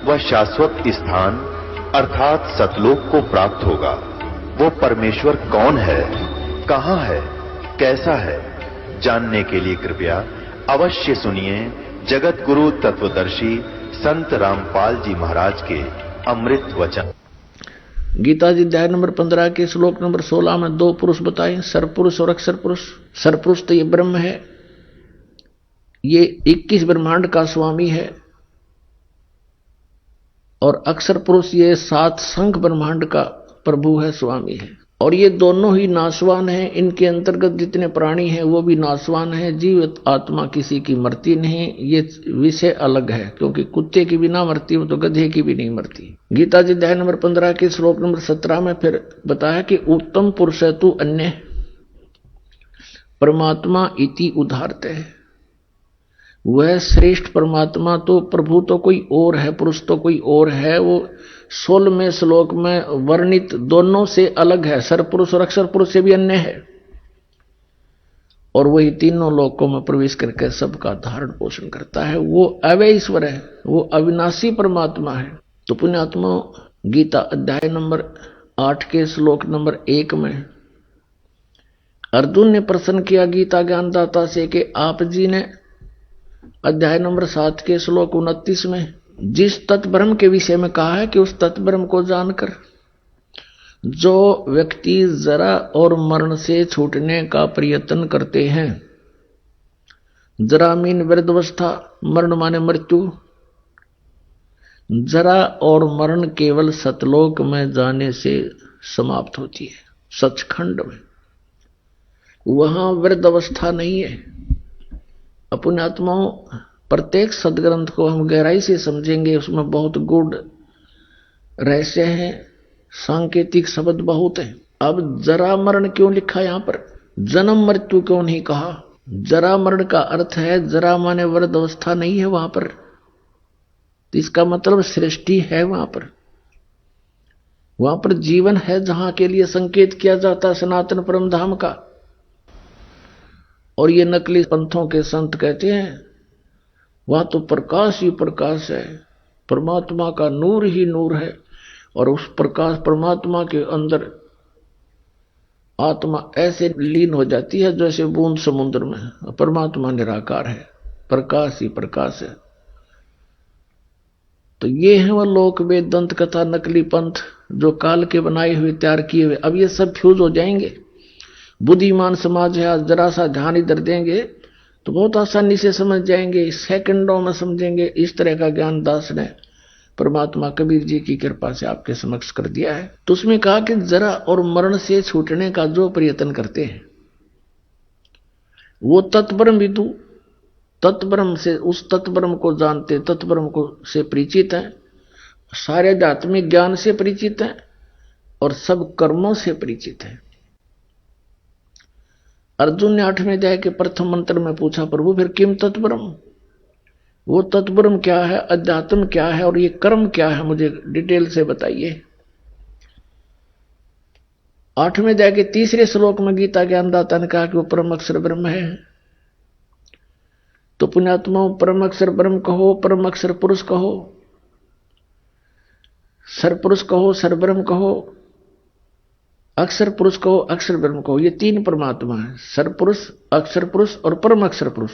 वह शाश्वत स्थान अर्थात सतलोक को प्राप्त होगा। वो परमेश्वर कौन है, कहां है, कैसा है, जानने के लिए कृपया अवश्य सुनिए जगत गुरु तत्वदर्शी संत रामपाल जी महाराज के अमृत वचन। गीता जी अध्याय नंबर 15 के श्लोक नंबर 16 में दो पुरुष बताए, सरपुरुष और अक्षर पुरुष। सरपुरुष तो ये ब्रह्म है, ये 21 ब्रह्मांड का स्वामी है, और अक्षर पुरुष ये 7 संख ब्रह्मांड का प्रभु है, स्वामी है। और ये दोनों ही नाशवान हैं। इनके अंतर्गत जितने प्राणी हैं वो भी नाशवान हैं। जीवित आत्मा किसी की मरती नहीं। ये विषय अलग है, क्योंकि कुत्ते की भी ना मरती हो तो गधे की भी नहीं मरती। गीता जी अध्याय नंबर 15 के श्लोक नंबर 17 में फिर बताया कि उत्तम पुरुष तु अन्य परमात्मा इति उदाहरते है। वह श्रेष्ठ परमात्मा तो प्रभु तो कोई और है, पुरुष तो कोई और है। वो 16वें श्लोक में वर्णित दोनों से अलग है, सरपुरुष और अक्षर पुरुष से भी अन्य है। और वही तीनों लोकों में प्रवेश करके सबका धारण पोषण करता है। वो अव्यय ईश्वर है, वो अविनाशी परमात्मा है। तो पुण्यात्मा गीता अध्याय नंबर 8 के श्लोक नंबर 1 में अर्जुन ने प्रश्न किया गीता ज्ञानदाता से कि आप जी ने अध्याय नंबर 7 के श्लोक 29 में जिस तत्ब्रह्म के विषय में कहा है कि उस तत्ब्रह्म को जानकर जो व्यक्ति जरा और मरण से छूटने का प्रयत्न करते हैं, जरा मीन वृद्धावस्था, मरण माने मृत्यु, जरा और मरण केवल सतलोक में जाने से समाप्त होती है, सचखंड में। वहां वृद्धावस्था नहीं है। अपने आत्माओं प्रत्येक सदग्रंथ को हम गहराई से समझेंगे, उसमें बहुत गूढ़ रहस्य है, सांकेतिक शब्द बहुत है। अब जरा मरण क्यों लिखा यहां पर, जन्म मृत्यु क्यों नहीं कहा? जरा मरण का अर्थ है जरा माने वृद्ध अवस्था नहीं है वहां पर, तो इसका मतलब सृष्टि है वहां पर जीवन है, जहां के लिए संकेत किया जाता है सनातन परम धाम का। और ये नकली पंथों के संत कहते हैं वहां तो प्रकाश ही प्रकाश है, परमात्मा का नूर ही नूर है, और उस प्रकाश परमात्मा के अंदर आत्मा ऐसे लीन हो जाती है जैसे बूंद समुद्र में। परमात्मा निराकार है, प्रकाश ही प्रकाश है। तो ये है वह लोक वेद दंत कथा नकली पंथ जो काल के बनाए हुए तैयार किए हुए। अब ये सब फ्यूज हो जाएंगे। बुद्धिमान समाज है, आज जरा सा ध्यान इधर देंगे तो बहुत आसानी से समझ जाएंगे, सेकंडों में समझेंगे। इस तरह का ज्ञान दास ने परमात्मा कबीर जी की कृपा से आपके समक्ष कर दिया है। तो उसमें कहा कि जरा और मरण से छूटने का जो प्रयत्न करते हैं वो तत्ब्रह्म विदु, तत्ब्रह्म से उस तत्ब्रह्म को जानते, तत्ब्रह्म को से परिचित हैं, सारे आध्यात्मिक ज्ञान से परिचित हैं और सब कर्मों से परिचित हैं। अर्जुन ने 8वें अध्याय के प्रथम मंत्र में पूछा, प्रभु फिर किम तत्ब्रह्म, वो तत्ब्रह्म क्या है, अध्यात्म क्या है और ये कर्म क्या है, मुझे डिटेल से बताइए। 8वें अध्याय के 3 श्लोक में गीता ज्ञानदाता ने कहा कि वो परम अक्षर ब्रह्म है। तो पुण्यात्मा परम अक्षर ब्रह्म कहो, परम अक्षर पुरुष कहो, सरपुरुष कहो, सरब्रह्म कहो, अक्षर पुरुष कहो, अक्षर ब्रह्म कहो, ये 3 परमात्मा है, सरपुरुष, अक्षर पुरुष और परम अक्षर पुरुष।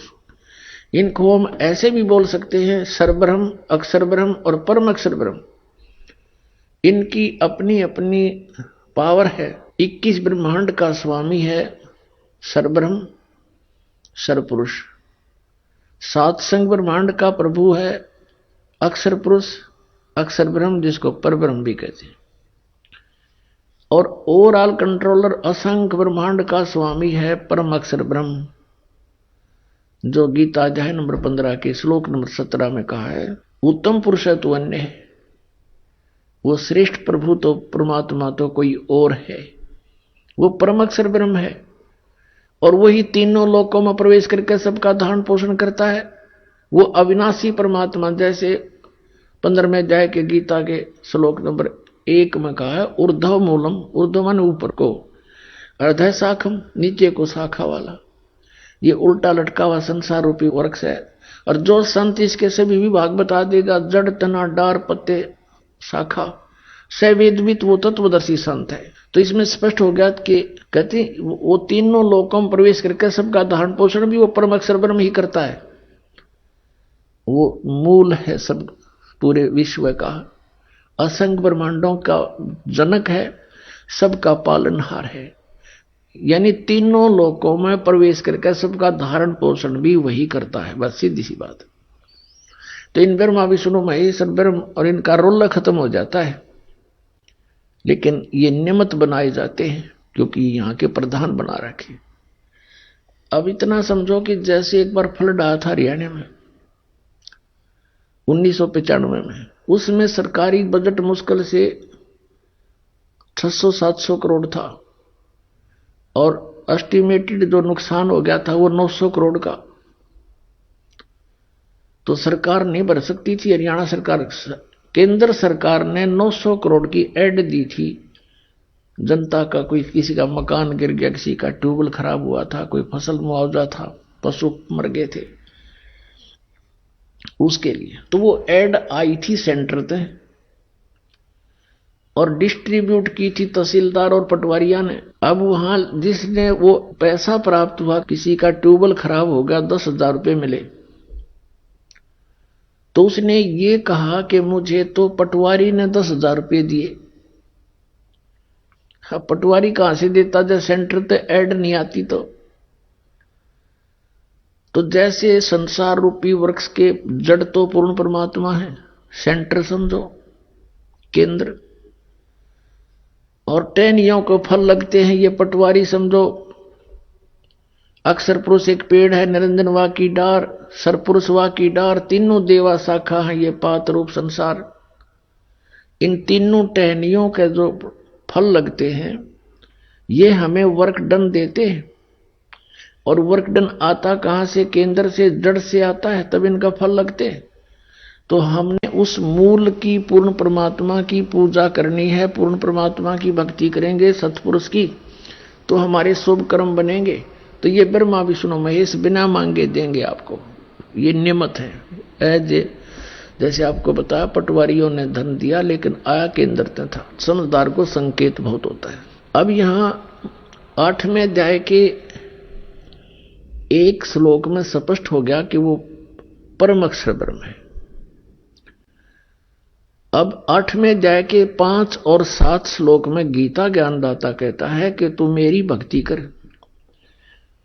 इनको हम ऐसे भी बोल सकते हैं सरब्रह्म, अक्षर ब्रह्म और परम अक्षर ब्रह्म। इनकी अपनी अपनी पावर है। 21 ब्रह्मांड का स्वामी है सरब्रह्म, सरपुरुष। 7 संग ब्रह्मांड का प्रभु है अक्षर पुरुष, अक्षर ब्रह्म, जिसको परब्रह्म भी कहते हैं। और ओवरऑल कंट्रोलर असंख्य ब्रह्मांड का स्वामी है परम अक्षर ब्रह्म, जो गीता अध्याय नंबर 15 के श्लोक नंबर 17 में कहा है उत्तम पुरुष है तो अन्य है। वो श्रेष्ठ प्रभु तो परमात्मा तो कोई और है, वो परम अक्षर ब्रह्म है। और वही तीनों लोकों में प्रवेश करके सबका धारण पोषण करता है। वो अविनाशी परमात्मा, जैसे 15वें अध्याय के गीता के श्लोक नंबर 1 में कहा है ऊर्ध्व मूलम, ऊर्ध्व माने ऊपर को, अर्ध शाखम नीचे को शाखा वाला। ये उल्टा लटका हुआ संसार रूपी वृक्ष है, और जो संत इसके सभी विभाग बता देगा, जड़ तना डार पत्ते शाखा सवेदवित, वो तत्वदर्शी संत है। तो इसमें स्पष्ट हो गया कि कहते वो तीनों लोकों में प्रवेश करके सबका धारण पोषण भी वो परम अक्षर ब्रह्म ही करता है। वो मूल है सब पूरे विश्व का, असंख्य ब्रह्मांडों का जनक है, सबका पालनहार है। यानी तीनों लोकों में प्रवेश करके सबका धारण पोषण भी वही करता है। बस सीधी सी बात। तो इन ब्रह्मा विष्णु महेश ब्रह्म और इनका रोल खत्म हो जाता है, लेकिन ये नियमित बनाए जाते हैं क्योंकि यहाँ के प्रधान बना रखे। अब इतना समझो कि जैसे एक बार फ्लड आया था हरियाणा में 1995 में, उसमें सरकारी बजट मुश्किल से 600-700 करोड़ था और एस्टिमेटेड जो नुकसान हो गया था वो 900 करोड़ का। तो सरकार नहीं भर सकती थी, हरियाणा सरकार, केंद्र सरकार ने 900 करोड़ की एड दी थी। जनता का कोई, किसी का मकान गिर गया, किसी का ट्यूबवेल खराब हुआ था, कोई फसल मुआवजा था, पशु मर गए थे, उसके लिए। तो वो एड आई थी सेंटर पे और डिस्ट्रीब्यूट की थी तहसीलदार और पटवारिया ने। अब वहां जिसने वो पैसा प्राप्त हुआ, किसी का ट्यूबवेल खराब हो गया, 10,000 रुपये मिले, तो उसने ये कहा कि मुझे तो पटवारी ने 10,000 रुपये दिए। हाँ, पटवारी कहां से देता जब सेंटर पे ऐड नहीं आती? तो जैसे संसार रूपी वृक्ष के जड़ तो पूर्ण परमात्मा है, सेंटर समझो केंद्र, और टहनियों को फल लगते हैं ये पटवारी समझो। अक्षर पुरुष एक पेड़ है, निरंजन वा की डार, सरपुरुष वा की डार, तीनों देवा शाखा है ये पात रूप संसार। इन तीनों टहनियों के जो फल लगते हैं ये हमें वर्क डन देते हैं, और वर्क डन आता कहां से? केंद्र से, जड़ से आता है, तब इनका फल लगते हैं। तो हमने उस मूल की, पूर्ण परमात्मा की पूजा करनी है, पूर्ण परमात्मा की भक्ति करेंगे, सत्पुरुष की, तो हमारे शुभ कर्म बनेंगे। तो ये ब्रह्मा विष्णु महेश बिना मांगे देंगे आपको, ये नियमत है। जैसे आपको बताया पटवारियों ने धन दिया लेकिन आया केंद्र से था। समझदार को संकेत बहुत होता है। अब यहां 8वें अध्याय के एक श्लोक में स्पष्ट हो गया कि वो परम अक्षर ब्रह्म है। अब 8वें अध्याय के 5 और 7 श्लोक में गीता ज्ञानदाता कहता है कि तू मेरी भक्ति कर।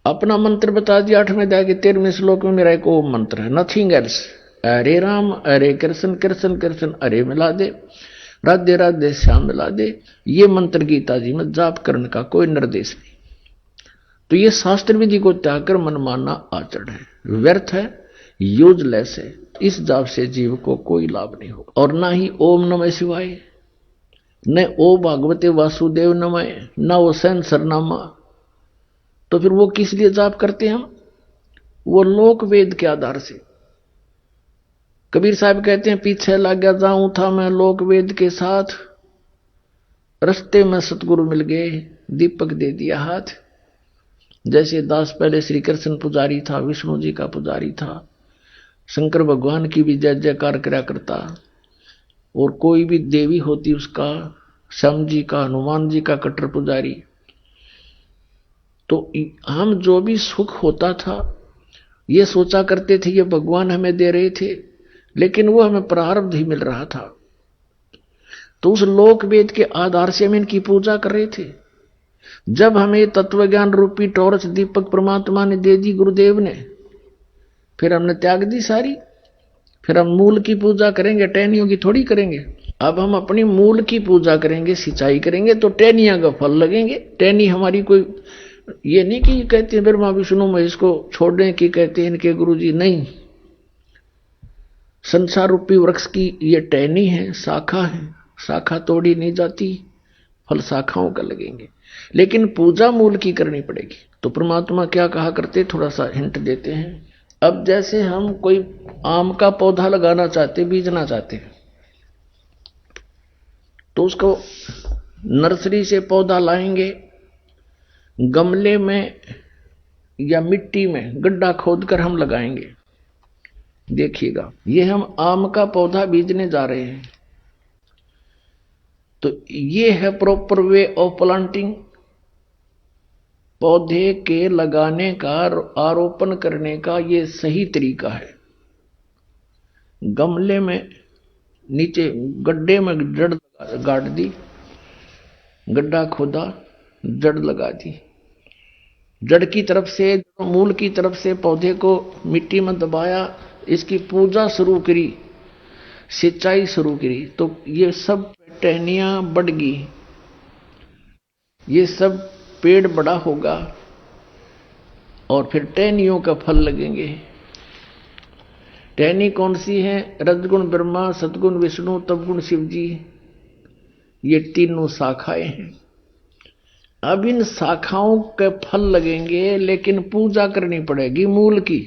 अपना मंत्र बता दिया 8वें अध्याय के 13वें श्लोक में, मेरा एक ओम मंत्र है, नथिंग एल्स। हरे राम हरे कृष्ण कृष्ण कृष्ण हरे मिला दे, राधे राधे श्याम मिला दे। ये मंत्र गीता जी में जाप करने का कोई निर्देश नहीं। तो ये शास्त्र विधि को त्याग कर मन मानना आचरण है, व्यर्थ है, यूजलेस है। इस जाप से जीव को कोई लाभ नहीं होगा। और ना ही ओम नमः शिवाय, न ओ भागवते वासुदेव नमः, न वो सैन सरनामा। तो फिर वो किस लिए जाप करते हैं हम? वो लोक वेद के आधार से। कबीर साहब कहते हैं, पीछे लग गया जाऊं था मैं लोक वेद के साथ, रस्ते में सतगुरु मिल गए, दीपक दे दिया हाथ। जैसे दास पहले श्री कृष्ण पुजारी था, विष्णु जी का पुजारी था, शंकर भगवान की भी जय जयकार करा करता, और कोई भी देवी होती उसका, श्याम जी का, हनुमान जी का कट्टर पुजारी। तो हम जो भी सुख होता था ये सोचा करते थे ये भगवान हमें दे रहे थे, लेकिन वो हमें प्रारब्ध ही मिल रहा था। तो उस लोक वेद के आधार से हम इनकी पूजा कर रहे थे। जब हमें तत्व ज्ञान रूपी टॉर्च दीपक परमात्मा ने दे दी, गुरुदेव ने, फिर हमने त्याग दी सारी। फिर हम मूल की पूजा करेंगे, टहनियों की थोड़ी करेंगे। अब हम अपनी मूल की पूजा करेंगे, सिंचाई करेंगे, तो टहनियां का फल लगेंगे। टहनी हमारी कोई ये नहीं कि कहते हैं ब्रह्मा विष्णु महेश को छोड़ने की कहते हैं इनके गुरुजी, नहीं। संसार रूपी वृक्ष की ये टहनी है, शाखा है, शाखा तोड़ी नहीं जाती, फल शाखाओं का लगेंगे। लेकिन पूजा मूल की करनी पड़ेगी। तो परमात्मा क्या कहा करते, थोड़ा सा हिंट देते हैं। अब जैसे हम कोई आम का पौधा लगाना चाहते, बीजना चाहते हैं, तो उसको नर्सरी से पौधा लाएंगे, गमले में या मिट्टी में गड्ढा खोदकर हम लगाएंगे। देखिएगा, ये हम आम का पौधा बीजने जा रहे हैं, तो ये है प्रॉपर वे ऑफ प्लांटिंग। पौधे के लगाने का, आरोपण करने का ये सही तरीका है। गमले में नीचे गड्ढे में जड़ गाड़ दी, गड्ढा खोदा, जड़ लगा दी, जड़ की तरफ से, मूल की तरफ से पौधे को मिट्टी में दबाया, इसकी पूजा शुरू करी, सिंचाई शुरू करी, तो ये सब टहनियां बढ़ गई, ये सब पेड़ बड़ा होगा और फिर टहनियों का फल लगेंगे। टहनी कौन सी है? रजगुण ब्रह्मा, सतगुण विष्णु, तपगुण शिव जी, ये तीनों शाखाएं हैं। अब इन शाखाओं के फल लगेंगे, लेकिन पूजा करनी पड़ेगी मूल की।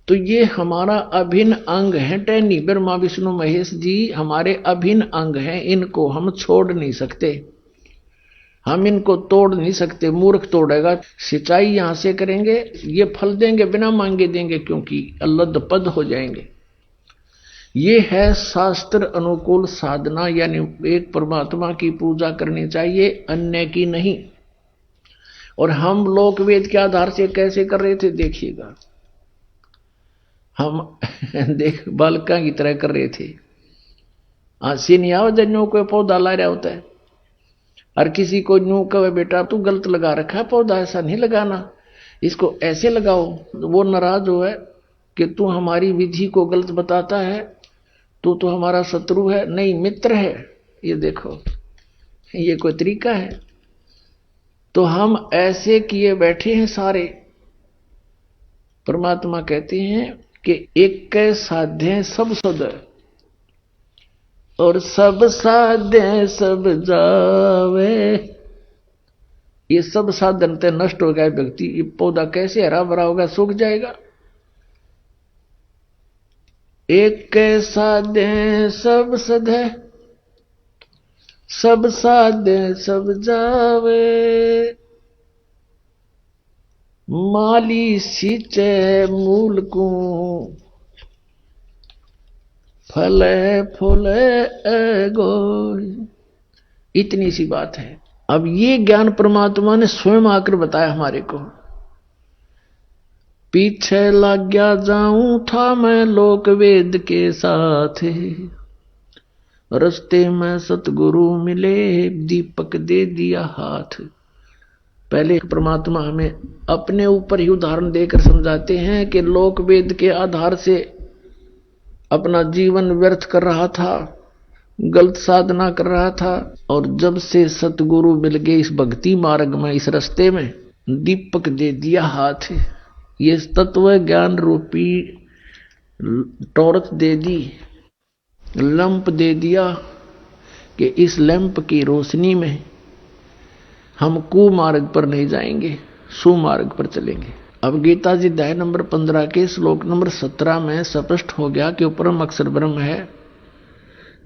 तो ये हमारा अभिन्न अंग है। टहनी, ब्रह्मा विष्णु महेश जी हमारे अभिन्न अंग हैं, इनको हम छोड़ नहीं सकते, हम इनको तोड़ नहीं सकते। मूर्ख तोड़ेगा। सिंचाई यहां से करेंगे, ये फल देंगे, बिना मांगे देंगे, क्योंकि अल्लद पद हो जाएंगे। ये है शास्त्र अनुकूल साधना, यानी एक परमात्मा की पूजा करनी चाहिए, अन्य की नहीं। और हम लोक वेद के आधार से कैसे कर रहे थे देखिएगा, हम देख बालका की तरह कर रहे थे। आसी नहीं आओ जन्यों को पौधा ला रहा होता है, और किसी को यूं कहे बेटा तू गलत लगा रखा है पौधा, ऐसा नहीं लगाना, इसको ऐसे लगाओ, वो नाराज हो है कि तू हमारी विधि को गलत बताता है, तू तो हमारा शत्रु है। नहीं, मित्र है। ये देखो, ये कोई तरीका है? तो हम ऐसे किए बैठे हैं सारे। परमात्मा कहते हैं कि एक साध्य सब सद, और सब साध्य सब जावे। ये सब साधन ते नष्ट हो गया व्यक्ति, ये पौधा कैसे हरा भरा होगा? सूख जाएगा। एक साध्य सब सद है, सब साध्य सब जावे। माली सींचे मूल को, फले फूले गो। इतनी सी बात है। अब ये ज्ञान परमात्मा ने स्वयं आकर बताया हमारे को। पीछे लग गया जाऊं था मैं लोक वेद के साथ, रस्ते में सतगुरु मिले दीपक दे दिया हाथ। पहले परमात्मा हमें अपने ऊपर ही उदाहरण देकर समझाते हैं कि लोक वेद के आधार से अपना जीवन व्यर्थ कर रहा था, गलत साधना कर रहा था, और जब से सतगुरु मिल गए इस भक्ति मार्ग में, इस रास्ते में, दीपक दे दिया हाथ। ये तत्व ज्ञान रूपी टॉर्च दे दी, लैंप दे दिया, कि इस लैंप की रोशनी में हम कुमार्ग पर नहीं जाएंगे, सुमार्ग पर चलेंगे। अब गीता जी अध्याय नंबर 15 के श्लोक नंबर 17 में स्पष्ट हो गया कि परम अक्षर ब्रह्म है।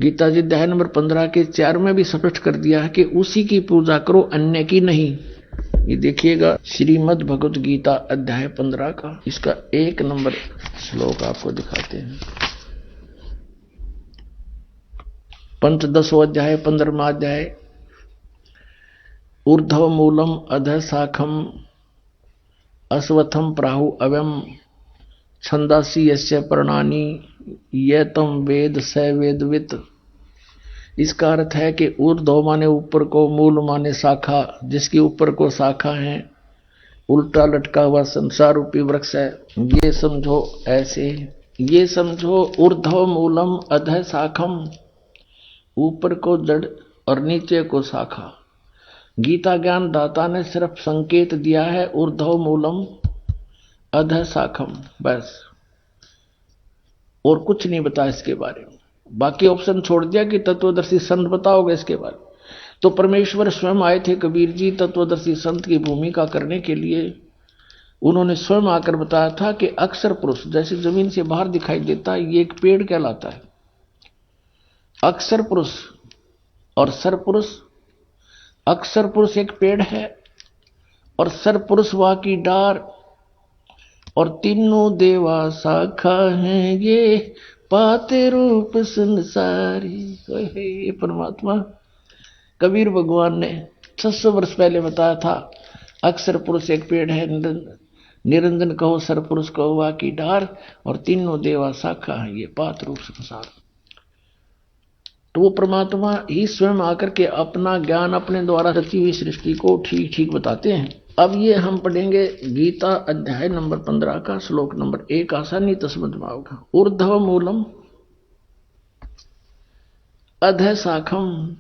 गीता जी अध्याय नंबर 15 के 4 में भी स्पष्ट कर दिया है कि उसी की पूजा करो, अन्य की नहीं। ये देखिएगा श्रीमद् भगवत गीता अध्याय 15 का, इसका 1 नंबर श्लोक आपको दिखाते हैं। पंचदशो अध्याय 15वां अध्याय। ऊर्ध्व मूलम अधः शाखम अश्वत्थम प्राहु अव्यम छंदासी यस्य पर्णानि ये तम वेद स वेदवित। इसका अर्थ है कि ऊर्ध्व माने ऊपर को, मूल माने शाखा, जिसके ऊपर को शाखा है, उल्टा लटका हुआ संसार रूपी वृक्ष है। ये समझो ऐसे, ये समझो ऊर्ध्व मूलम अधः शाखम, ऊपर को जड़ और नीचे को शाखा। गीता ज्ञान दाता ने सिर्फ संकेत दिया है ऊर्ध्व मूलम अधः शाखम, बस, और कुछ नहीं बताया इसके बारे में। बाकी ऑप्शन छोड़ दिया कि तत्वदर्शी संत बताओगे इसके बारे में। तो परमेश्वर स्वयं आए थे कबीर जी तत्वदर्शी संत की भूमिका करने के लिए। उन्होंने स्वयं आकर बताया था कि अक्षर पुरुष जैसे जमीन से बाहर दिखाई देता है, ये एक पेड़ कहलाता है। अक्षर पुरुष और सर पुरुष, अक्षर पुरुष एक पेड़ है और सर पुरुष वहां की डार, और तीनों देवा शाखा हैं ये पाते रूप संसारी। ये परमात्मा कबीर भगवान ने 600 वर्ष पहले बताया था। अक्षर पुरुष एक पेड़ है, निरंजन कहो सर पुरुष कहो वा की डार, और तीनों देवा शाखा है ये पात रूप संसार। तो वो परमात्मा ही स्वयं आकर के अपना ज्ञान अपने द्वारा रची हुई सृष्टि को ठीक ठीक बताते हैं। अब ये हम पढ़ेंगे गीता अध्याय नंबर 15 का श्लोक नंबर 1 आसानी तस्मद्भाव का। ऊर्ध्व मूलम अधः शाखम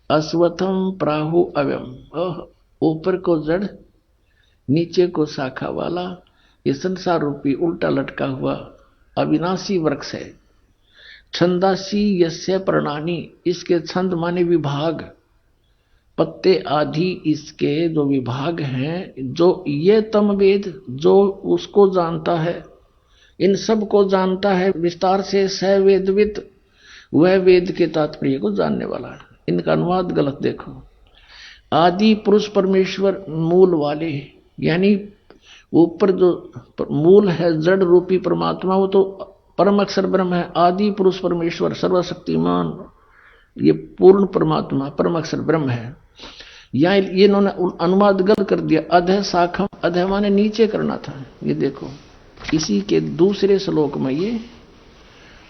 अश्वत्थम प्राहु अव्यम। ऊपर को जड़ नीचे को शाखा वाला ये संसार रूपी उल्टा लटका हुआ अविनाशी वृक्ष है। छंदासी यस्य प्रणानी, इसके छंद माने विभाग, पत्ते आदि इसके जो विभाग हैं, जो ये तम वेद, जो उसको जानता है, इन सब को जानता है विस्तार से, स वेदवित, वह वेद के तात्पर्य को जानने वाला है। इनका अनुवाद गलत देखो। आदि पुरुष परमेश्वर मूल वाले, यानी ऊपर जो मूल है जड़ रूपी परमात्मा, वो तो परम अक्षर ब्रह्म है। आदि पुरुष परमेश्वर सर्वशक्तिमान, ये पूर्ण परमात्मा परम अक्षर ब्रह्म है। यहाँ ये इन्होंने अनुवाद गलत कर दिया। अधः शाखम, अधः माने नीचे करना था। ये देखो इसी के दूसरे श्लोक में ये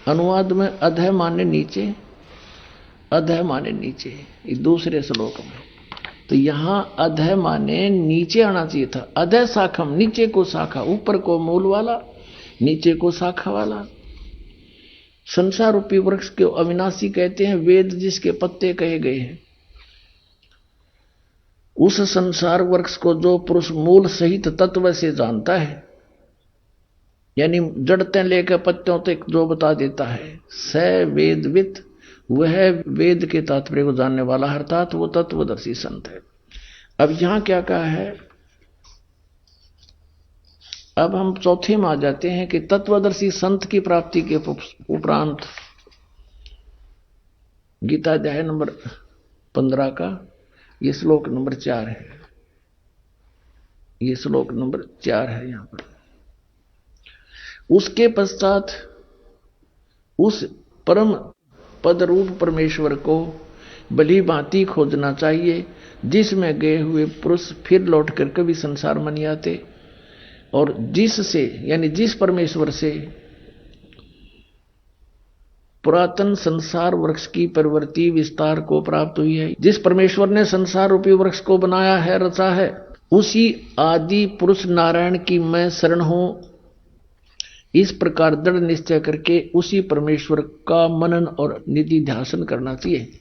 अनुवाद में अधः माने नीचे, अधः माने नीचे, ये दूसरे श्लोक में। तो यहां अधः माने नीचे आना चाहिए था। अधः शाखम, नीचे को शाखा, ऊपर को मूल वाला, नीचे को शाखा वाला। संसार रूपी वृक्ष को अविनाशी कहते हैं, वेद जिसके पत्ते कहे गए हैं। उस संसार वृक्ष को जो पुरुष मूल सहित तत्व से जानता है, यानी जड़ते लेकर पत्तों तक जो बता देता है, स वेदवित, वह वेद के तात्पर्य को जानने वाला, अर्थात वो तत्वदर्शी संत है। अब यहां क्या कहा है, अब हम चौथे में आ जाते हैं कि तत्वदर्शी संत की प्राप्ति के उपरांत गीता अध्याय नंबर 15 का ये श्लोक नंबर 4 है। ये श्लोक नंबर 4 है यहां पर। उसके पश्चात उस परम पद रूप परमेश्वर को भली भांति खोजना चाहिए, जिसमें गए हुए पुरुष फिर लौट कर कभी संसार में नहीं आते, और जिससे यानी जिस परमेश्वर से पुरातन संसार वृक्ष की प्रवृत्ति विस्तार को प्राप्त हुई है, जिस परमेश्वर ने संसार रूपी वृक्ष को बनाया है, रचा है, उसी आदि पुरुष नारायण की मैं शरण हूं। इस प्रकार दृढ़ निश्चय करके उसी परमेश्वर का मनन और निधि ध्यान करना चाहिए।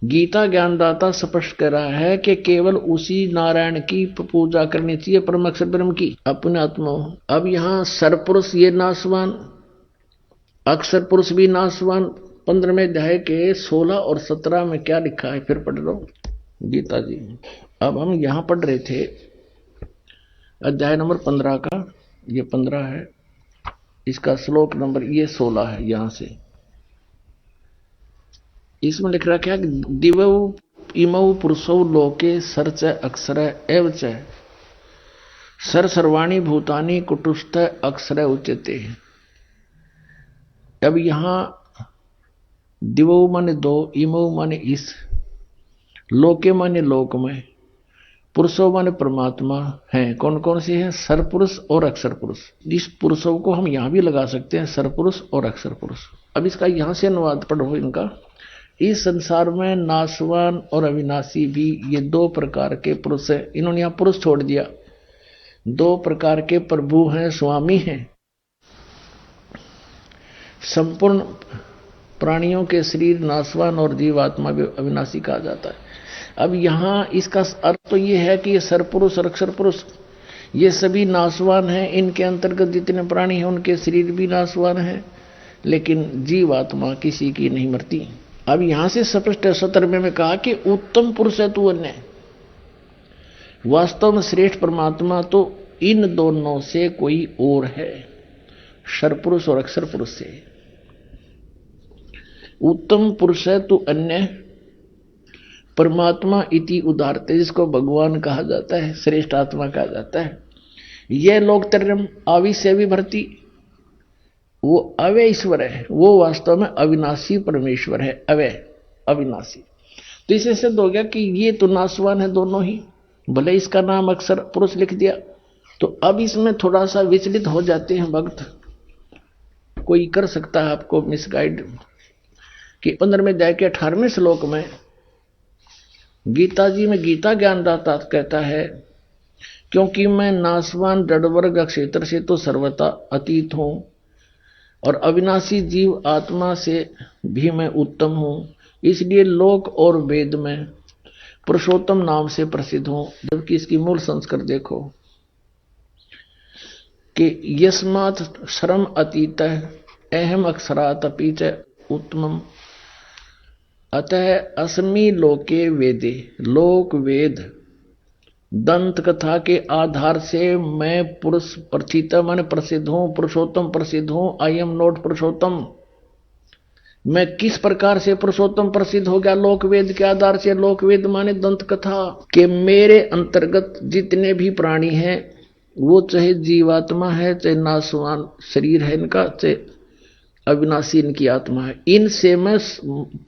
गीता ज्ञानदाता स्पष्ट कर रहा है कि केवल उसी नारायण की पूजा करनी चाहिए, परम अक्षर ब्रह्म की, अपने आत्मा। अब यहां सरपुरुष ये नाशवान, अक्षर पुरुष भी नाशवान। 15वें अध्याय के 16 और 17 में क्या लिखा है, फिर पढ़ लो गीता जी। अब हम यहां पढ़ रहे थे अध्याय नंबर 15 का, ये 15 है, इसका श्लोक नंबर ये 16 है। यहां से इसमें लिख रहा क्या, दिवौ इमौ पुरुषौ लोके सर्च अक्षर एव च सर सर्वाणी भूतानि कुटुस्थ अक्षर उच्यते। अब यहां दिवौ माने दो, इमौ माने इस, लोके माने लोक में, पुरुषों माने परमात्मा हैं। कौन कौन से हैं, सरपुरुष और अक्षर पुरुष। इस पुरुषों को हम यहां भी लगा सकते हैं, सरपुरुष और अक्षर पुरुष। अब इसका यहां से अनुवाद पढ़ो इनका। इस संसार में नाशवान और अविनाशी भी ये 2 प्रकार के पुरुष हैं। इन्होंने यहां पुरुष छोड़ दिया। 2 प्रकार के प्रभु हैं, स्वामी हैं। संपूर्ण प्राणियों के शरीर नाशवान और जीवात्मा भी अविनाशी कहा जाता है। अब यहां इसका अर्थ तो ये है कि ये सरपुरुष और अक्षर पुरुष ये सभी नाशवान हैं। इनके अंतर्गत जितने प्राणी हैं उनके शरीर भी नाशवान हैं, लेकिन जीवात्मा किसी की नहीं मरती। अब यहां से स्पष्ट 17वें में कहा कि उत्तम पुरुष है तू अन्य। वास्तव में श्रेष्ठ परमात्मा तो इन दोनों से कोई और है, सरपुरुष और अक्षर पुरुष से। उत्तम पुरुष है तू अन्य, परमात्मा इति उदारते, जिसको भगवान कहा जाता है, श्रेष्ठ आत्मा कहा जाता है। यह लोक त्रयम आवि से भी भरती, वो अव्यय ईश्वर है, वो वास्तव में अविनाशी परमेश्वर है, अव्यय अविनाशी। तो इससे सिद्ध हो गया कि ये तो नाशवान है दोनों ही, भले इसका नाम अक्षर पुरुष लिख दिया। तो अब इसमें थोड़ा सा विचलित हो जाते हैं भक्त, कोई कर सकता है आपको मिसगाइड, कि 15वें अध्याय के 18वें श्लोक में गीता जी में गीता ज्ञानदाता कहता है, क्योंकि मैं नाशवान जड़वर्ग क्षेत्र से तो सर्वथा अतीत हूं और अविनाशी जीव आत्मा से भी मैं उत्तम हूं, इसलिए लोक और वेद में पुरुषोत्तम नाम से प्रसिद्ध हूं। जबकि इसकी मूल संस्कृत देखो कि यस्मात् श्रम अतीत अहम अक्षरात् अपि च उत्तमम, अतः अस्मि लोके वेदे, लोक वेद दंत कथा के आधार से मैं पुरुष प्रथित मन प्रसिद्ध हूं, पुरुषोत्तम प्रसिद्ध हूं। आई एम नॉट पुरुषोत्तम। मैं किस प्रकार से पुरुषोत्तम प्रसिद्ध हो गया? लोक वेद के आधार से। लोक वेद माने दंत कथा के मेरे अंतर्गत जितने भी प्राणी हैं, वो चाहे जीवात्मा है, चाहे नाशवान शरीर है इनका, चाहे अविनाशी इनकी आत्मा है, इनसे मैं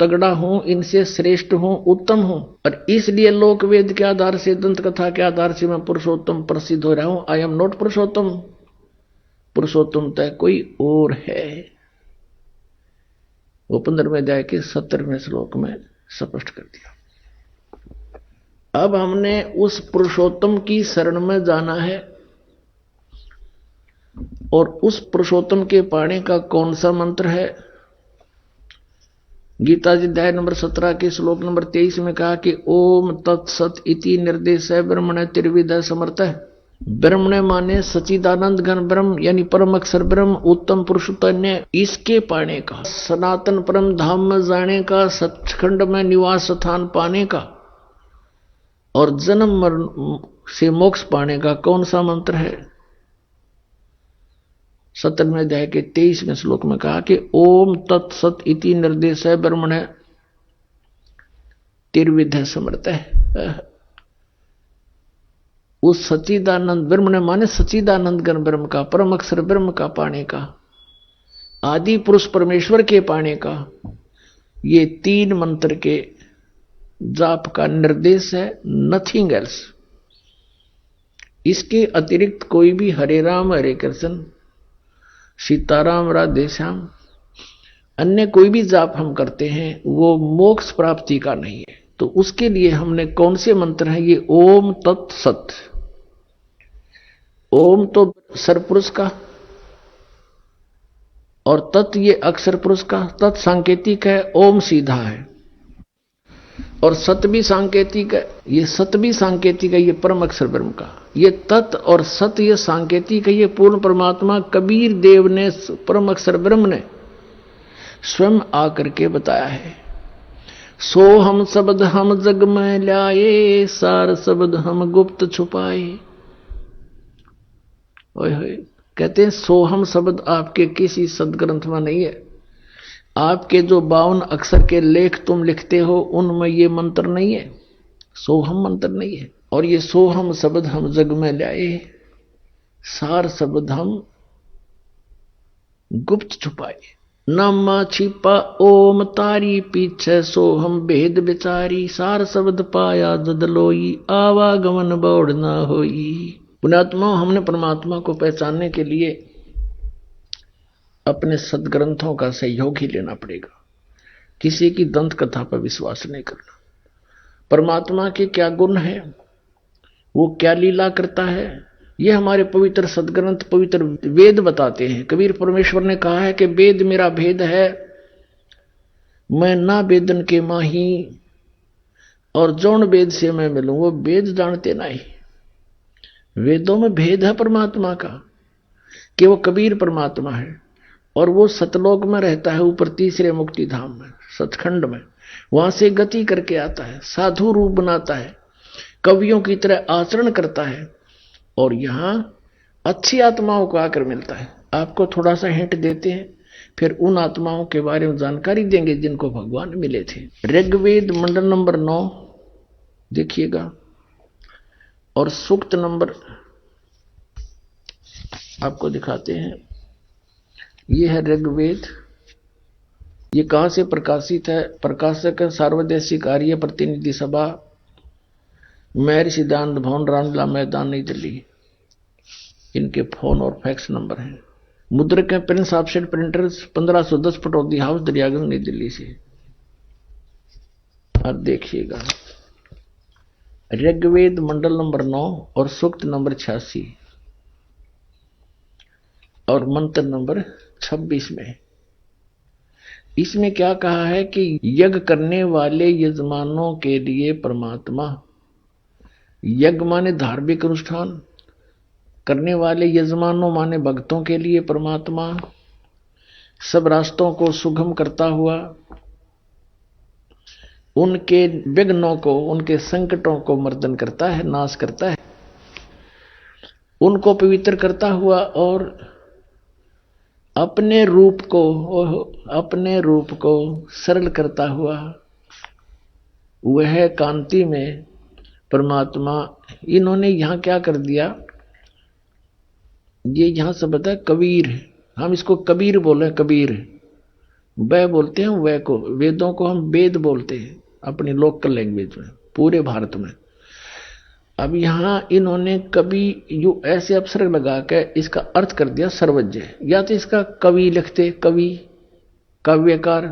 तगड़ा हूं, इनसे श्रेष्ठ हूं, उत्तम हूं। और इसलिए लोक वेद के आधार से, दंत कथा के आधार से मैं पुरुषोत्तम प्रसिद्ध हो रहा हूं। आई एम नॉट पुरुषोत्तम। पुरुषोत्तम तय कोई और है। वो 15वें अध्याय के 17वें श्लोक में स्पष्ट कर दिया। अब हमने उस पुरुषोत्तम की शरण में जाना है, और उस पुरुषोत्तम के पाने का कौन सा मंत्र है? गीता जी अध्याय नंबर 17 के श्लोक नंबर 23 में कहा कि ओम तत्सत इति निर्देश ब्रह्मण त्रिविध समर्थ। ब्रह्मण माने सचिदानंद घन ब्रह्म, यानी परम अक्षर ब्रह्म, उत्तम पुरुषोत्तम, इसके पाने का, सनातन परम धाम में जाने का, सचखंड में निवास स्थान पाने का और जन्म मरण से मोक्ष पाने का कौन सा मंत्र है? 17वें अध्याय के 23वें श्लोक में कहा कि ओम तत्सत इति निर्देश ब्रह्मण त्रिविध समर्थ है। उस सच्चिदानंद ब्रह्म ने माने सच्चिदानंद गण ब्रह्म का, परम अक्षर ब्रह्म का पाने का, आदि पुरुष परमेश्वर के पाने का, ये 3 मंत्र के जाप का निर्देश है, नथिंग एल्स। इसके अतिरिक्त कोई भी हरे राम हरे कृष्ण सीताराम राधे श्याम अन्य कोई भी जाप हम करते हैं वो मोक्ष प्राप्ति का नहीं है। तो उसके लिए हमने कौन से मंत्र हैं? ये ओम तत्सत। ओम तो सरपुरुष का और तत् ये अक्षर पुरुष का, तत् सांकेतिक है, ओम सीधा है, और सत भी सांकेतिक है। ये सत भी सांकेतिक है, ये परम अक्षर ब्रह्म का। ये तत् और सत ये सांकेतिक है, ये पूर्ण परमात्मा कबीर देव ने, परम अक्षर ब्रह्म ने स्वयं आकर के बताया है। सो हम शब्द हम जग में ल्याए, सार शब्द हम गुप्त छुपाए। ओए होए, कहते हैं सोहम शब्द आपके किसी सदग्रंथ में नहीं है। आपके जो 52 अक्षर के लेख तुम लिखते हो उनमें ये मंत्र नहीं है, सोहम मंत्र नहीं है। और ये सोहम शब्द हम जग में लाए, सार शब्द हम गुप्त छुपाए। नामा छिपा ओम तारी पीछे सोहम भेद बिचारी, सार शब्द पाया ददलोई, आवागमन बौड़ ना होई। पुण्यात्मा, हमने परमात्मा को पहचानने के लिए अपने सदग्रंथों का सहयोग ही लेना पड़ेगा। किसी की दंत कथा पर विश्वास नहीं करना। परमात्मा के क्या गुण है, वो क्या लीला करता है, ये हमारे पवित्र सदग्रंथ, पवित्र वेद बताते हैं। कबीर परमेश्वर ने कहा है कि वेद मेरा भेद है, मैं ना वेदन के माही, और जौन वेद से मैं मिलूं वो वेद जानते नहीं। वेदों में भेद है परमात्मा का कि वो कबीर परमात्मा है और वो सतलोक में रहता है, ऊपर तीसरे मुक्ति धाम में, सचखंड में। वहां से गति करके आता है, साधु रूप बनाता है, कवियों की तरह आचरण करता है, और यहां अच्छी आत्माओं को आकर मिलता है। आपको थोड़ा सा हिंट देते हैं, फिर उन आत्माओं के बारे में जानकारी देंगे जिनको भगवान मिले थे। ऋग्वेद मंडल नंबर 9 देखिएगा, और सूक्त नंबर आपको दिखाते हैं। ये है ऋग्वेद। ये कहां से प्रकाशित है? प्रकाशक सार्वदेशिक आर्य प्रतिनिधि सभा, महर्षि सिद्धांत भवन, रामलीला मैदान, नई दिल्ली। इनके फोन और फैक्स नंबर हैं। मुद्रक है Prince offset printers, 1510 Pataudi house, Daryaganj, नई दिल्ली से। अब देखिएगा, ऋग्वेद मंडल नंबर 9 और सूक्त नंबर 86 और मंत्र नंबर 26 में इसमें क्या कहा है कि यज्ञ करने वाले यजमानों के लिए परमात्मा, यज्ञ माने धार्मिक अनुष्ठान करने वाले यजमानों माने भक्तों के लिए परमात्मा, सब रास्तों को सुगम करता हुआ, उनके विघ्नों को, उनके संकटों को मर्दन करता है, नाश करता है, उनको पवित्र करता हुआ और अपने रूप को सरल करता हुआ, वह कांति में परमात्मा। इन्होंने यहां क्या कर दिया, ये यहां शब्द है कबीर, हम इसको कबीर बोले, कबीर वह बोलते हैं, वह को, वेदों को हम वेद बोलते हैं अपनी लोकल लैंग्वेज में पूरे भारत में। अब यहां इन्होंने कवि यू ऐसे अवसर लगा के इसका अर्थ कर दिया सर्वज्ञ, या तो इसका कवि लिखते, कवि काव्यकार,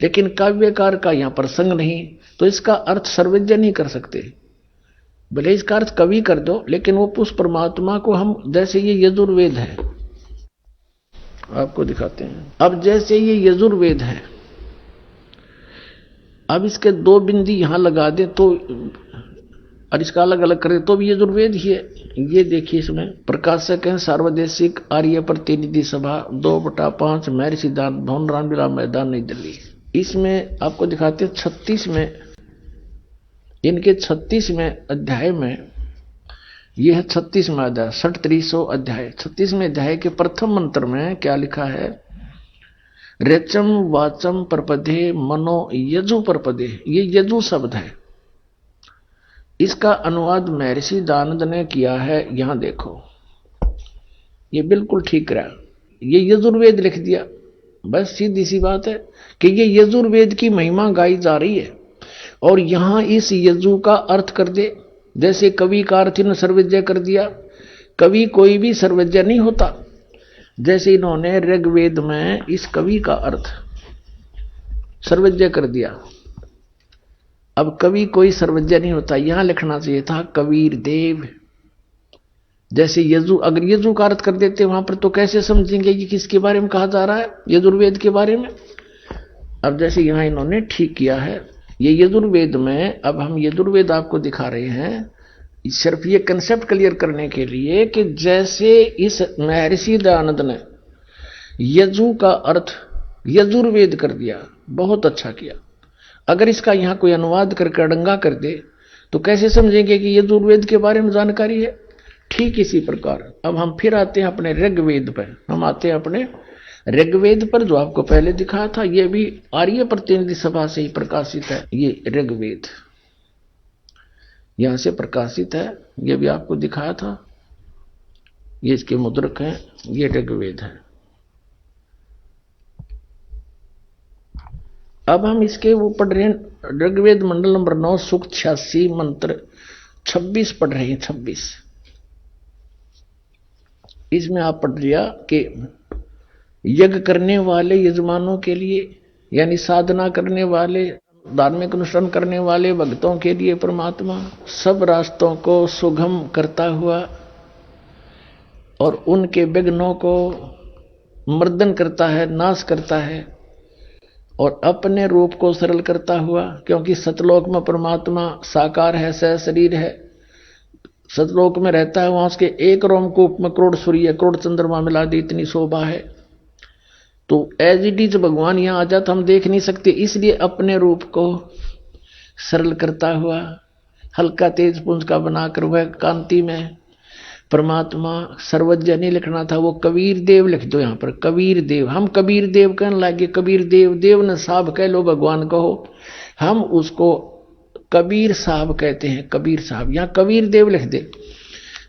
लेकिन काव्यकार का यहां प्रसंग नहीं, तो इसका अर्थ सर्वज्ञ नहीं कर सकते। भले इसका अर्थ कवि कर दो, लेकिन वो उस परमात्मा को हम, जैसे ये यजुर्वेद है, आपको दिखाते हैं। अब जैसे ये यजुर्वेद है, अब इसके 2 बिंदी यहां लगा दें तो, और इसका अलग अलग करें तो भी यजुर्वेद ही है। ये देखिए, इसमें प्रकाशक है सार्वदेशिक आर्य प्रतिनिधि सभा, 2/5, महर्षि सिद्धांत भवन, रामलीला मैदान, नई दिल्ली। इसमें आपको दिखाते हैं 36 में, इनके 36वें अध्याय में, यह है 36वां अध्याय, 6300 अध्याय। 36वें अध्याय के प्रथम मंत्र में क्या लिखा है, रेचम वाचम परपदे मनो यजु परपदे। ये यजु शब्द है, इसका अनुवाद महर्षि दानंद ने किया है। यहां देखो, ये बिल्कुल ठीक रहा, ये यजुर्वेद लिख दिया। बस सीधी सी बात है कि ये यजुर्वेद की महिमा गाई जा रही है, और यहां इस यजु का अर्थ कर दे, जैसे कवि का अर्थ इन्होंने सर्वज्ञ कर दिया। कवि कोई भी सर्वज्ञ नहीं होता, जैसे इन्होंने ऋग्वेद में इस कवि का अर्थ सर्वज्ञ कर दिया। अब कवि कोई सर्वज्ञ नहीं होता, यहां लिखना चाहिए था कबीर देव। जैसे यजु, अगर यजु का अर्थ कर देते वहां पर, तो कैसे समझेंगे कि किसके बारे में कहा जा रहा है, यजुर्वेद के बारे में। अब जैसे यहां इन्होंने ठीक किया है, ये यजुर्वेद में, अब हम यजुर्वेद आपको दिखा रहे हैं सिर्फ ये कंसेप्ट क्लियर करने के लिए कि जैसे इस महर्षि दयानंद ने यजु का अर्थ यजुर्वेद कर दिया, बहुत अच्छा किया। अगर इसका यहां कोई अनुवाद करके अड़ंगा कर दे तो कैसे समझेंगे कि यजुर्वेद के बारे में जानकारी है। ठीक इसी प्रकार अब हम फिर आते हैं अपने ऋग्वेद पर, हम आते हैं अपने ऋग्वेद पर, जो आपको पहले दिखाया था। यह भी आर्य प्रतिनिधि सभा से ही प्रकाशित है। ये ऋग्वेद यहां से प्रकाशित है, यह भी आपको दिखाया था। ये इसके मुद्रक हैं, ये ऋग्वेद है। अब हम इसके वो पढ़ रहे हैं, ऋग्वेद मंडल नंबर 9 सूक्त 86 मंत्र 26 पढ़ रहे हैं। 26 इसमें आप पढ़ लिया कि यज्ञ करने वाले यजमानों के लिए, यानी साधना करने वाले, धार्मिक अनुष्ठान करने वाले भक्तों के लिए परमात्मा सब रास्तों को सुगम करता हुआ और उनके विघ्नों को मर्दन करता है, नाश करता है, और अपने रूप को सरल करता हुआ, क्योंकि सतलोक में परमात्मा साकार है, सह शरीर है, सतलोक में रहता है। वहां उसके एक रोमकूप में करोड़ सूर्य करोड़ चंद्रमा मिला दी, इतनी शोभा है। तो एज इट इज भगवान यहां आ जाता हम देख नहीं सकते, इसलिए अपने रूप को सरल करता हुआ, हल्का तेज पुंज का बनाकर वह कांति में परमात्मा सर्वज्ञ नहीं लिखना था, वो कबीर देव लिख दो यहां पर। कबीर देव, हम कबीर देव कहने लगे, कबीर देव, देव न साहब कह लो, भगवान कहो, हम उसको कबीर साहब कहते हैं। कबीर साहब, यहां कबीर देव लिख दे।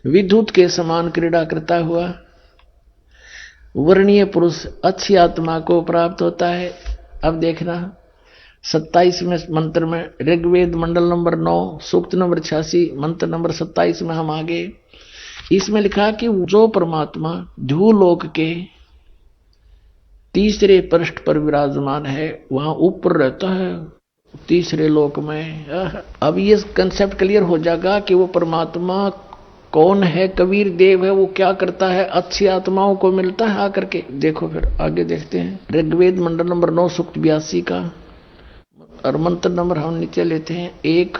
विद्युत के समान क्रीड़ा करता हुआ, वर्णीय पुरुष अच्छी आत्मा को प्राप्त होता है। अब देखना 27वें मंत्र में, ऋग्वेद मंडल नंबर 9 सूक्त नंबर 86 मंत्र नंबर 27 में हम आगे। इसमें लिखा कि जो परमात्मा ध्रुवलोक के तीसरे पृष्ठ पर विराजमान है, वहां ऊपर रहता है तीसरे लोक में। अब ये कंसेप्ट क्लियर हो जाएगा कि वो परमात्मा कौन है, कबीर देव है, वो क्या करता है, अच्छी आत्माओं को मिलता है आकर के। देखो फिर आगे देखते हैं, ऋग्वेद मंडल नंबर 9 सूक्त 82 का और मंत्र नंबर हम नीचे लेते हैं 1।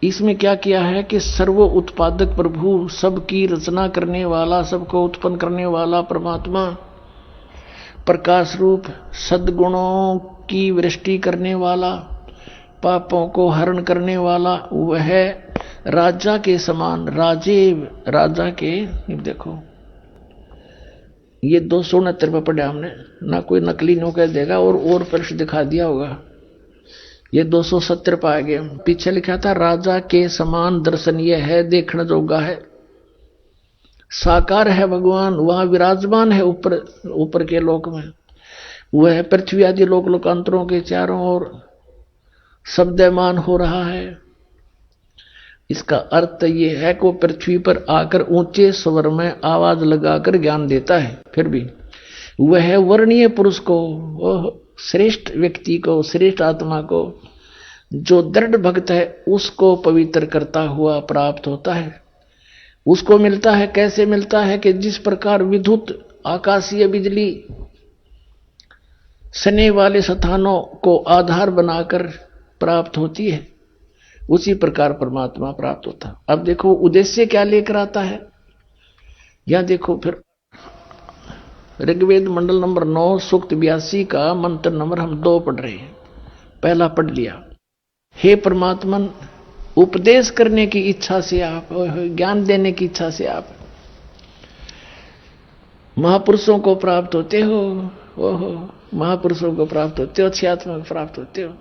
इसमें क्या किया है कि सर्व उत्पादक प्रभु, सबकी रचना करने वाला, सबको उत्पन्न करने वाला परमात्मा, प्रकाश रूप, सद्गुणों की वृष्टि करने वाला, पापों को हरण करने वाला, वह राजा के समान, राजा के, देखो ये 269 पे पढ़ा हमने ना, कोई नकली नो कह देगा और पृष्ठ दिखा दिया होगा। ये 270 पे आ गए। पीछे लिखा था राजा के समान दर्शनीय है, देखने जोगा है, साकार है भगवान, वहां विराजमान है ऊपर के लोक में। वह पृथ्वी आदि लोक लोकांतरों के चारों ओर शब्दमान हो रहा है। इसका अर्थ यह है कि वो पृथ्वी पर आकर ऊंचे स्वर में आवाज लगाकर ज्ञान देता है। फिर भी वह वर्णीय पुरुष को, वह श्रेष्ठ व्यक्ति को, श्रेष्ठ आत्मा को, जो दृढ़ भक्त है, उसको पवित्र करता हुआ प्राप्त होता है। उसको मिलता है, कैसे मिलता है कि जिस प्रकार विद्युत आकाशीय बिजली सने वाले स्थानों को आधार बनाकर प्राप्त होती है, उसी प्रकार परमात्मा प्राप्त होता है। अब देखो उद्देश्य क्या लेकर आता है, यहां देखो फिर ऋग्वेद मंडल नंबर 9 सूक्त 82 का मंत्र नंबर हम 2 पढ़ रहे हैं। पहला पढ़ लिया, हे परमात्मन, उपदेश करने की इच्छा से आप, ज्ञान देने की इच्छा से आप महापुरुषों को प्राप्त होते हो, महापुरुषों को प्राप्त होते हो, अच्छी आत्मा को प्राप्त होते हो,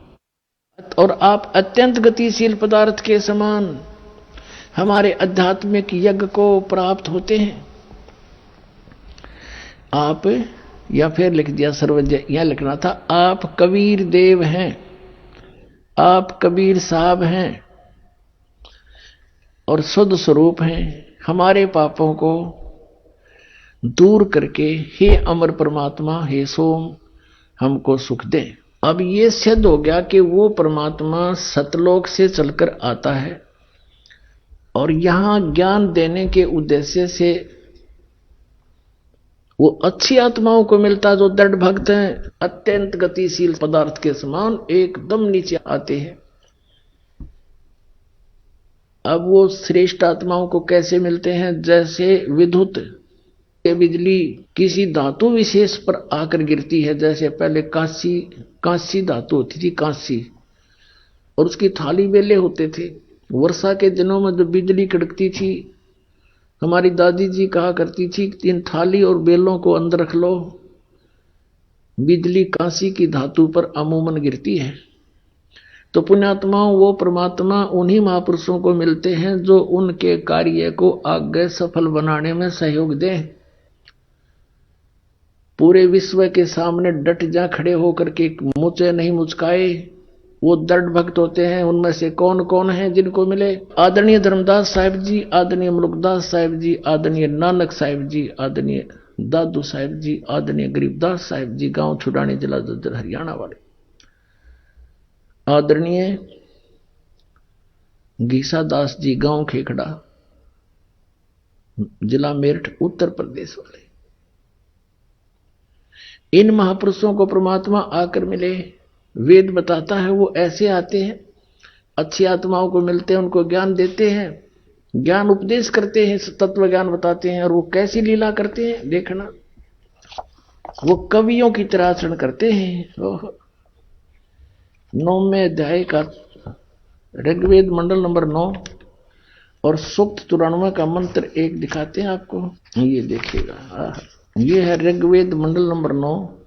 और आप अत्यंत गतिशील पदार्थ के समान हमारे आध्यात्मिक यज्ञ को प्राप्त होते हैं। आप, या फिर लिख दिया सर्वज्ञ, यह लिखना था आप कबीर देव हैं, आप कबीर साहब हैं और शुद्ध स्वरूप हैं। हमारे पापों को दूर करके हे अमर परमात्मा, हे सोम, हमको सुख दे। अब ये सिद्ध हो गया कि वो परमात्मा सतलोक से चलकर आता है और यहां ज्ञान देने के उद्देश्य से वो अच्छी आत्माओं को मिलता, जो दृढ़ भक्त हैं, अत्यंत गतिशील पदार्थ के समान एकदम नीचे आते हैं। अब वो श्रेष्ठ आत्माओं को कैसे मिलते हैं, जैसे विद्युत बिजली किसी धातु विशेष पर आकर गिरती है। जैसे पहले कांसी धातु होती थी, कांसी, और उसकी थाली बेले होते थे। वर्षा के दिनों में जो बिजली कड़कती थी, हमारी दादी जी कहा करती थी कि इन थाली और बेलों को अंदर रख लो, बिजली कांसी की धातु पर अमूमन गिरती है। तो पुण्यात्माओं, वो परमात्मा उन्हीं महापुरुषों को मिलते हैं जो उनके कार्य को आगे सफल बनाने में सहयोग दें। पूरे विश्व के सामने डट जा खड़े होकर के मुझे नहीं मुचकाए, वो दृढ़ भक्त होते हैं। उनमें से कौन कौन है जिनको मिले? आदरणीय धर्मदास साहिब जी, आदरणीय मुलुकदास साहिब जी, आदरणीय नानक साहिब जी, आदरणीय दादू साहिब जी, आदरणीय गरीबदास साहिब जी, गांव छुड़ानी, जिला झज्जर हरियाणा वाले, आदरणीय गीसा दास जी, गांव खेखड़ा, जिला मेरठ, उत्तर प्रदेश वाले। इन महापुरुषों को परमात्मा आकर मिले। वेद बताता है वो ऐसे आते हैं, अच्छी आत्माओं को मिलते हैं, उनको ज्ञान देते हैं, ज्ञान उपदेश करते हैं, तत्व ज्ञान बताते हैं। और वो कैसी लीला करते हैं देखना, वो कवियों की तरह आचरण करते हैं। 9वें अध्याय का ऋग्वेद मंडल नंबर 9 और सूक्त 94 का मंत्र 1 दिखाते हैं आपको, ये देखिएगा। ये है ऋग्वेद मंडल नंबर 9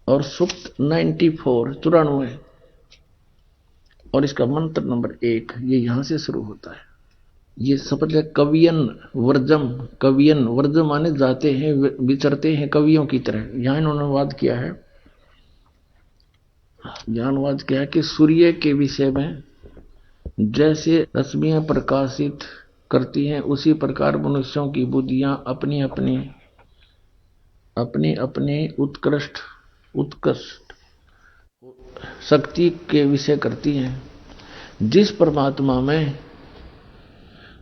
और सूक्त 94 और इसका मंत्र नंबर 1, ये यहां से शुरू होता है। ये शब्द है कवियन वर्जम। कवियन वर्जम माने जाते हैं, विचरते हैं कवियों की तरह। यहां इन्होंने अनुवाद किया है, यहां अनुवाद किया है कि सूर्य के विषय में जैसे रश्मियां प्रकाशित करती हैं, उसी प्रकार मनुष्यों की बुद्धियां अपनी अपनी उत्कृष्ट शक्ति के विषय करती हैं। जिस परमात्मा में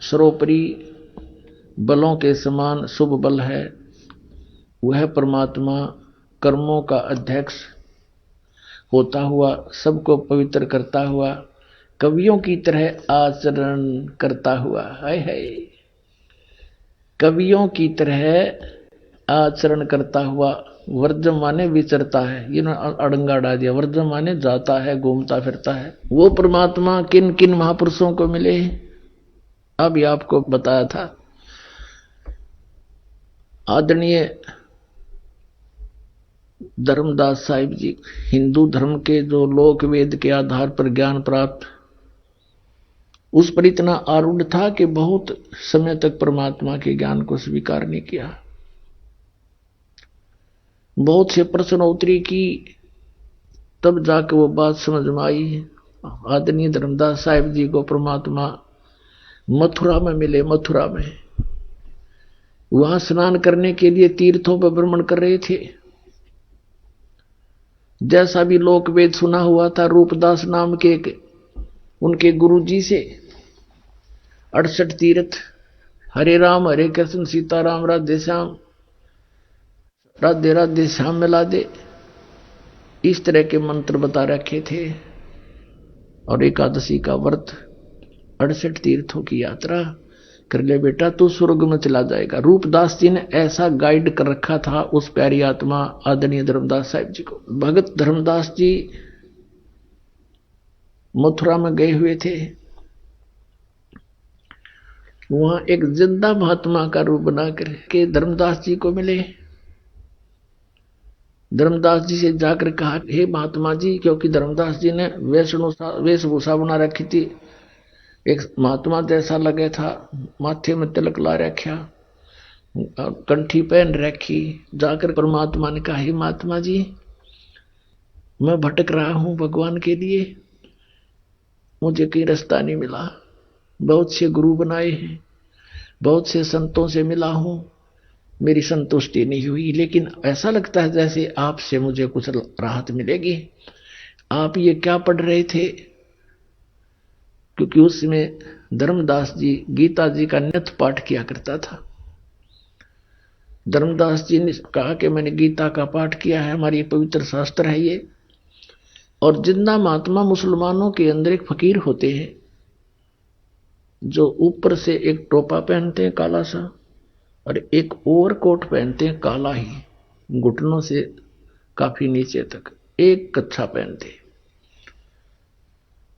सर्वोपरि बलों के समान शुभ बल है, वह परमात्मा कर्मों का अध्यक्ष होता हुआ, सबको पवित्र करता हुआ, कवियों की तरह आचरण करता हुआ, हाय हाय, कवियों की तरह आचरण करता हुआ, वर्जम माने विचरता है, ये अड़ंगा डाल दिया। वर्जम माने जाता है, घूमता फिरता है। वो परमात्मा किन किन महापुरुषों को मिले, अभी आपको बताया था। आदरणीय धर्मदास साहिब जी, हिंदू धर्म के जो लोक वेद के आधार पर ज्ञान प्राप्त, उस पर इतना आरूढ़ था कि बहुत समय तक परमात्मा के ज्ञान को स्वीकार नहीं किया। बहुत से प्रश्नोत्तरी की, तब जाकर वो बात समझ में आई। आदरणीय धर्मदास साहिब जी को परमात्मा मथुरा में मिले। मथुरा में वहां स्नान करने के लिए तीर्थों पर भ्रमण कर रहे थे। जैसा भी लोक वेद सुना हुआ था, रूपदास नाम के उनके गुरुजी से 68 तीर्थ, हरे राम हरे कृष्ण सीताराम राधे श्याम, राधे राधे श्याम मिला दे, इस तरह के मंत्र बता रखे थे। और एकादशी का व्रत, 68 तीर्थों की यात्रा कर ले बेटा, तू स्वर्ग में चला जाएगा। रूपदास जी ने ऐसा गाइड कर रखा था उस प्यारी आत्मा आदरणीय धर्मदास साहिब जी को। भगत धर्मदास जी मथुरा में गए हुए थे। वहां एक जिंदा महात्मा का रूप बनाकर के धर्मदास जी को मिले। धर्मदास जी से जाकर कहा, हे महात्मा जी, क्योंकि धर्मदास जी ने वेशभूषा बना रखी थी, एक महात्मा जैसा लगे था, माथे में तिलक ला रखा, कंठी पहन रखी। जाकर परमात्मा ने कहा, हे महात्मा जी, मैं भटक रहा हूं भगवान के लिए, मुझे कहीं रास्ता नहीं मिला। बहुत से गुरु बनाए हैं, बहुत से संतों से मिला हूं, मेरी संतुष्टि नहीं हुई, लेकिन ऐसा लगता है जैसे आपसे मुझे कुछ राहत मिलेगी। आप ये क्या पढ़ रहे थे? क्योंकि उसमें धर्मदास जी गीता जी का नित्य पाठ किया करता था। धर्मदास जी ने कहा कि मैंने गीता का पाठ किया है, हमारी पवित्र शास्त्र है ये। और जिंदा महात्मा मुसलमानों के अंदर एक फकीर होते हैं जो ऊपर से एक टोपा पहनते हैं काला सा, और एक ओवरकोट पहनते हैं काला ही, घुटनों से काफी नीचे तक एक कच्छा पहनते हैं।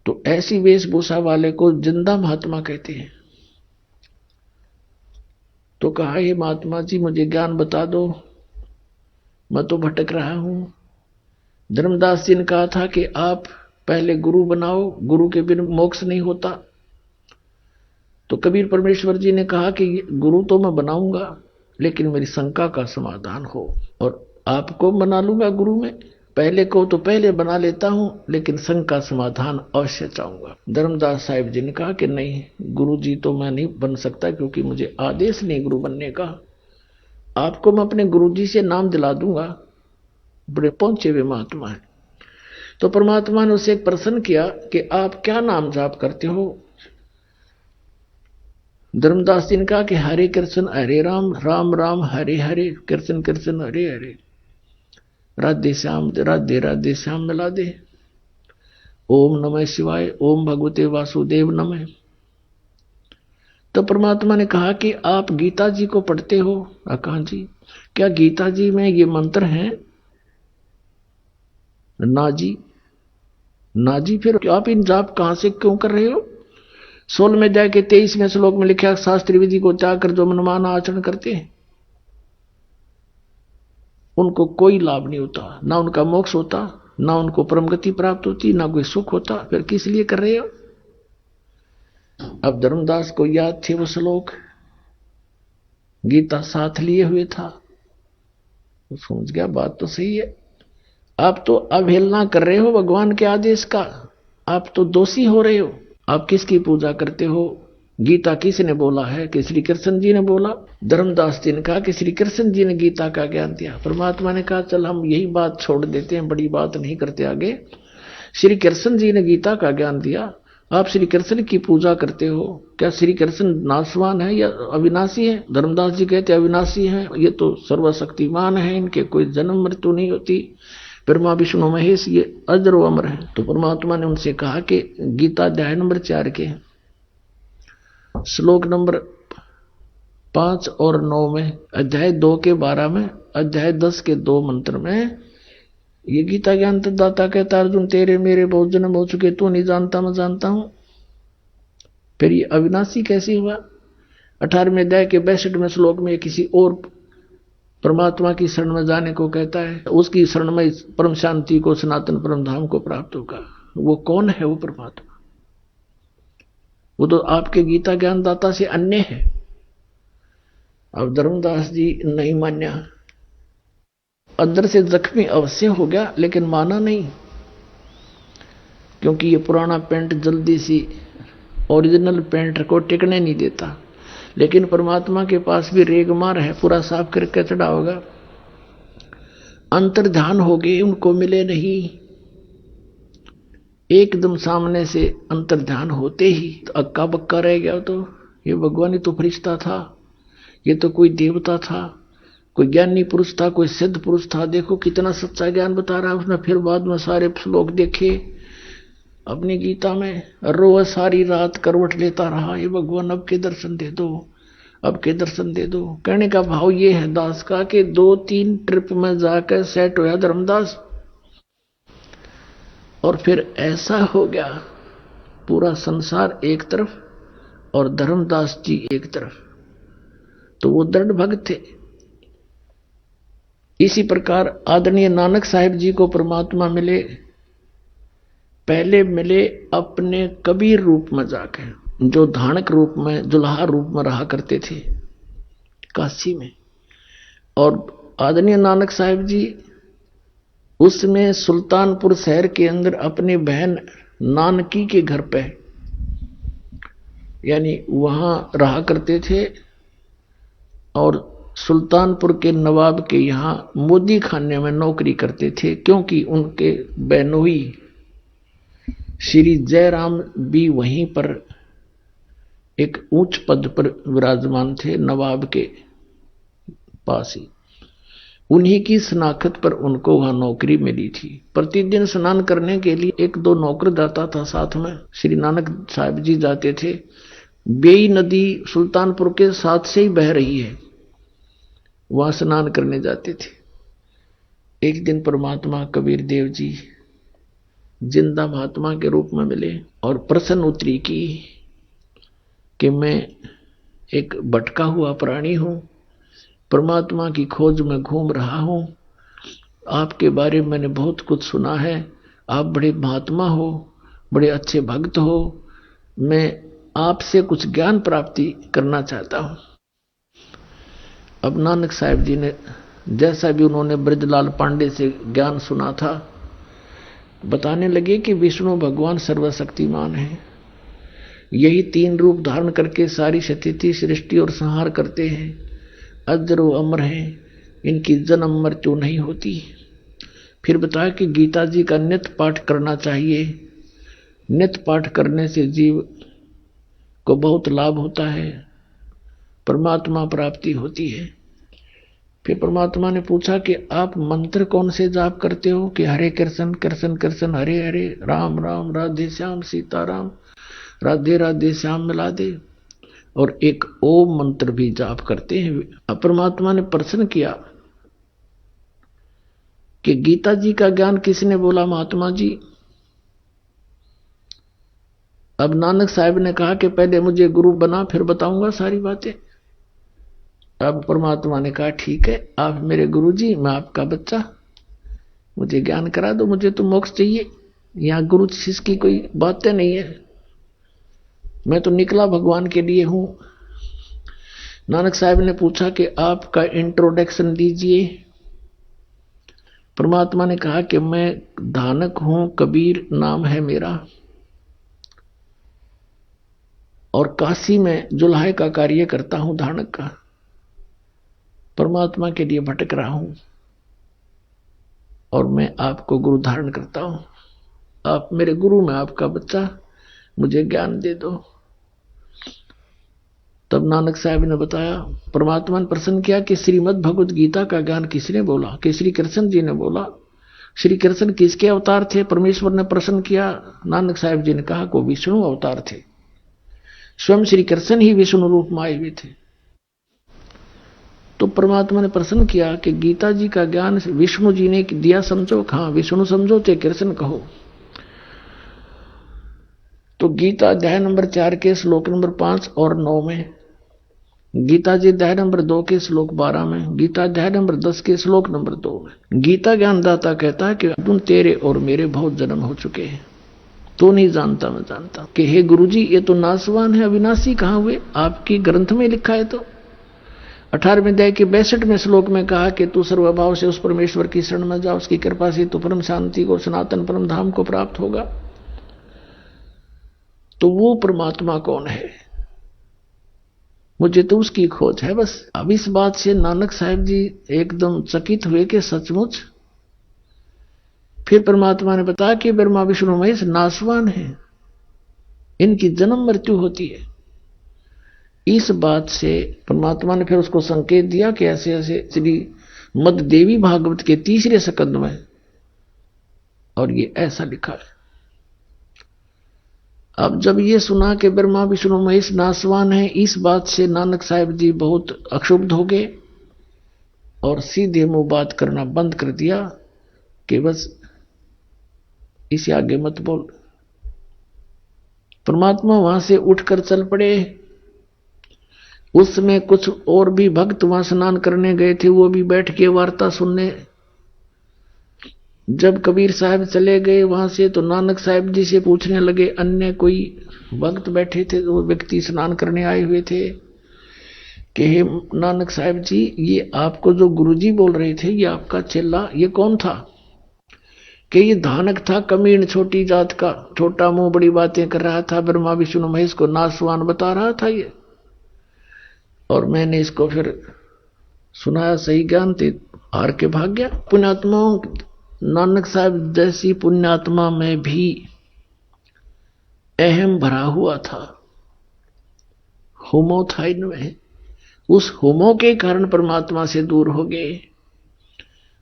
तो ऐसी वेशभूषा वाले को जिंदा महात्मा कहते हैं। तो कहा, ये महात्मा जी मुझे ज्ञान बता दो, मैं तो भटक रहा हूं। धर्मदास जी ने कहा था कि आप पहले गुरु बनाओ, गुरु के बिना मोक्ष नहीं होता। तो कबीर परमेश्वर जी ने कहा कि गुरु तो मैं बनाऊंगा, लेकिन मेरी शंका का समाधान हो, और आपको बना लूंगा गुरु में। पहले को तो पहले बना लेता हूं, लेकिन शंका समाधान अवश्य चाहूंगा। धर्मदास साहिब जी ने कहा कि नहीं, गुरु जी तो मैं नहीं बन सकता, क्योंकि मुझे आदेश नहीं गुरु बनने का। आपको मैं अपने गुरु जी से नाम दिला दूंगा, बड़े पहुंचे हुए महात्मा है। तो परमात्मा ने उसे एक प्रश्न किया कि आप क्या नाम जाप करते हो? धर्मदास जी ने कहा कि हरे कृष्ण हरे राम, राम राम हरे हरे, कृष्ण कृष्ण हरे हरे, राधे श्याम राधे राधे श्याम मिला दे। ओम नमः शिवाय, ओम भगवते वासुदेव नमः। तो परमात्मा ने कहा कि आप गीता जी को पढ़ते हो? कहा जी। क्या गीता जी में ये मंत्र हैं? ना जी, ना जी। फिर आप इन जाप कहां से क्यों कर रहे हो? 16 में जाके 23वें श्लोक में लिखा, शास्त्री विधि को त्याग कर जो मनमाना आचरण करते हैं उनको कोई लाभ नहीं होता, ना उनका मोक्ष होता, ना उनको परम गति प्राप्त होती, ना कोई सुख होता। फिर किस लिए कर रहे हो? अब धर्मदास को याद थे वो श्लोक, गीता साथ लिए हुए था। वो समझ गया बात तो सही है, आप तो अवहेलना कर रहे हो भगवान के आदेश का, आप तो दोषी हो रहे हो। आप किसकी पूजा करते हो? गीता किसने बोला है? कि श्री कृष्ण जी ने बोला। धर्मदास जी ने कहा कि श्री कृष्ण जी ने गीता का ज्ञान दिया। परमात्मा ने कहा चल हम यही बात छोड़ देते हैं, बड़ी बात नहीं करते आगे। श्री कृष्ण जी ने गीता का ज्ञान दिया, आप श्री कृष्ण की पूजा करते हो। क्या श्री कृष्ण नाशवान है या अविनाशी है? धर्मदास जी कहते अविनाशी हैं, ये तो सर्वशक्तिमान है, इनके कोई जन्म मृत्यु नहीं होती। ब्रह्मा विष्णु महेश ये अजर व अमर है। तो परमात्मा ने उनसे कहा कि गीता अध्याय नंबर 4 के श्लोक नंबर 5 और 9 में, अध्याय 2 के 12 में, अध्याय 10 के 2 मंत्र में ये गीता ज्ञान दाता कहता अर्जुन तेरे मेरे बहुत जन्म हो चुके, तू नहीं जानता मैं जानता हूं। फिर ये अविनाशी कैसे हुआ? 18वें अध्याय के 62वें श्लोक में किसी और परमात्मा की शरण में जाने को कहता है, उसकी शरण में परम शांति को, सनातन परम धाम को प्राप्त होगा। वो कौन है? वो परमात्मा। वो तो आपके गीता ज्ञान दाता से अन्य है। अब धर्मदास जी नहीं मान्या, अंदर से जख्मी अवश्य हो गया लेकिन माना नहीं, क्योंकि ये पुराना पेंट जल्दी सी ओरिजिनल पेंट को टिकने नहीं देता। लेकिन परमात्मा के पास भी रेगमार है, पूरा साफ करके चढ़ा होगा। अंतर ध्यान हो गए, उनको मिले नहीं। एकदम सामने से अंतर ध्यान होते ही तो अक्का बक्का रह गया। तो ये भगवान ही तो फरिश्ता था, ये तो कोई देवता था, कोई ज्ञानी पुरुष था, कोई सिद्ध पुरुष था। देखो कितना सच्चा ज्ञान बता रहा है उसने। फिर बाद में सारे श्लोक देखे अपनी गीता में, रोज सारी रात करवट लेता रहा, ये भगवान अब के दर्शन दे दो, अब के दर्शन दे दो। कहने का भाव ये है दास का कि 2-3 ट्रिप में जाकर सेट होया धर्मदास, और फिर ऐसा हो गया पूरा संसार एक तरफ और धर्मदास जी एक तरफ। तो वो दृढ़ भक्त थे। इसी प्रकार आदरणीय नानक साहिब जी को परमात्मा मिले, पहले मिले अपने कबीर रूप में जाकर, जो धानक रूप में, जुल्हा रूप में रहा करते थे काशी में। और आदरणीय नानक साहिब जी उसमें सुल्तानपुर शहर के अंदर अपनी बहन नानकी के घर पे, यानी वहां रहा करते थे। और सुल्तानपुर के नवाब के यहाँ मोदी खाने में नौकरी करते थे, क्योंकि उनके बहनोई श्री जयराम भी वहीं पर एक उच्च पद पर विराजमान थे, नवाब के पास ही। उन्हीं की शनाख्त पर उनको वहां नौकरी मिली थी। प्रतिदिन स्नान करने के लिए 1-2 नौकर जाता था साथ में, श्री नानक साहिब जी जाते थे। बेई नदी सुल्तानपुर के साथ से ही बह रही है, वहां स्नान करने जाते थे। एक दिन परमात्मा कबीर देव जी जिंदा महात्मा के रूप में मिले और प्रश्न उत्तरी की कि मैं एक भटका हुआ प्राणी हूं, परमात्मा की खोज में घूम रहा हूं, आपके बारे में मैंने बहुत कुछ सुना है, आप बड़े महात्मा हो, बड़े अच्छे भक्त हो, मैं आपसे कुछ ज्ञान प्राप्ति करना चाहता हूं। अब नानक साहिब जी ने जैसा भी उन्होंने ब्रजलाल पांडे से ज्ञान सुना था, बताने लगे कि विष्णु भगवान सर्वशक्तिमान है, यही 3 रूप धारण करके सारी स्थिति, सृष्टि और संहार करते हैं, अजर व अमर हैं, इनकी जन्म मृत्यु नहीं होती। फिर बताया कि गीता जी का नित्य पाठ करना चाहिए, नित्य पाठ करने से जीव को बहुत लाभ होता है, परमात्मा प्राप्ति होती है। फिर परमात्मा ने पूछा कि आप मंत्र कौन से जाप करते हो? कि हरे कृष्ण कृष्ण कृष्ण हरे हरे, राम राम राधे श्याम सीताराम, राधे राधे श्याम मिला दे, और एक ओम मंत्र भी जाप करते हैं। अब परमात्मा ने प्रश्न किया कि गीता जी का ज्ञान किसने बोला महात्मा जी? अब नानक साहिब ने कहा कि पहले मुझे गुरु बना फिर बताऊंगा सारी बातें। अब परमात्मा ने कहा ठीक है, आप मेरे गुरु जी, मैं आपका बच्चा, मुझे ज्ञान करा दो, मुझे तो मोक्ष चाहिए, यहां गुरु शिष्य की कोई बातें नहीं है। मैं तो निकला भगवान के लिए हूं। नानक साहब ने पूछा कि आपका इंट्रोडक्शन दीजिए। परमात्मा ने कहा कि मैं धानक हूं, कबीर नाम है मेरा, और काशी में जुल्हे का कार्य करता हूं, धानक का। परमात्मा के लिए भटक रहा हूं और मैं आपको गुरु धारण करता हूं। आप मेरे गुरु, में आपका बच्चा, मुझे ज्ञान दे दो। तब नानक साहब ने बताया, परमात्मा ने प्रश्न किया कि श्रीमद् भगवद गीता का ज्ञान किसने बोला? कि श्री कृष्ण जी ने बोला। श्री कृष्ण किसके अवतार थे? परमेश्वर ने प्रश्न किया। नानक साहब जी ने कहा को विष्णु अवतार थे, स्वयं श्री कृष्ण ही विष्णु रूप में आए हुए थे। तो परमात्मा ने प्रश्न किया कि गीता जी का ज्ञान विष्णु जी ने दिया, समझो? हाँ, विष्णु समझो थे, कृष्ण कहो। तो गीता अध्याय नंबर 4 के श्लोक नंबर 5 और 9 में, गीता जी अध्याय नंबर 2 के श्लोक 12 में, गीता अध्याय नंबर 10 के श्लोक नंबर 2 में गीता ज्ञानदाता कहता है कि अर्जुन तेरे और मेरे बहुत जन्म हो चुके हैं, तो नहीं जानता मैं जानता। कि हे गुरुजी, ये तो नासवान है, अविनाशी कहाँ हुए? आपकी ग्रंथ में लिखा है। तो 18वें अध्याय के 62वें श्लोक में कहा कि तू सर्वभाव से उस परमेश्वर की शरण में जा, उसकी कृपा से तू परम शांति को, सनातन परम धाम को प्राप्त होगा। तो वो परमात्मा कौन है? मुझे तो उसकी खोज है बस। अब इस बात से नानक साहब जी एकदम चकित हुए कि सचमुच। फिर परमात्मा ने बताया कि ब्रह्मा विष्णु महेश नासवान है, इनकी जन्म मृत्यु होती है। इस बात से परमात्मा ने फिर उसको संकेत दिया कि ऐसे ऐसे श्री मद देवी भागवत के 3रे स्कंद में, और ये ऐसा लिखा है। अब जब ये सुना कि ब्रह्मा विष्णु महेश नासवान है, इस बात से नानक साहब जी बहुत अक्षुब्ध हो गए और सीधे मुंह बात करना बंद कर दिया कि बस इसे आगे मत बोल। परमात्मा वहां से उठकर चल पड़े। उसमें कुछ और भी भक्त वहां स्नान करने गए थे, वो भी बैठ के वार्ता सुनने। जब कबीर साहब चले गए वहां से, तो नानक साहब जी से पूछने लगे, अन्य कोई भक्त बैठे थे, वो व्यक्ति स्नान करने आए हुए थे, कि हे नानक साहब जी, ये आपको जो गुरुजी बोल रहे थे, ये आपका चेला, ये कौन था? कि ये धानक था, कमीण, छोटी जात का, छोटा मुंह, बड़ी बातें कर रहा था, ब्रह्मा विष्णु महेश को नासवान बता रहा था ये। और मैंने इसको फिर सुनाया सही ज्ञान, थे हार के भाग गया। पुण्यात्माओं, नानक साहब जैसी पुण्यात्मा में भी अहम भरा हुआ था, होमो था इनमें। उस होमो के कारण परमात्मा से दूर हो गए।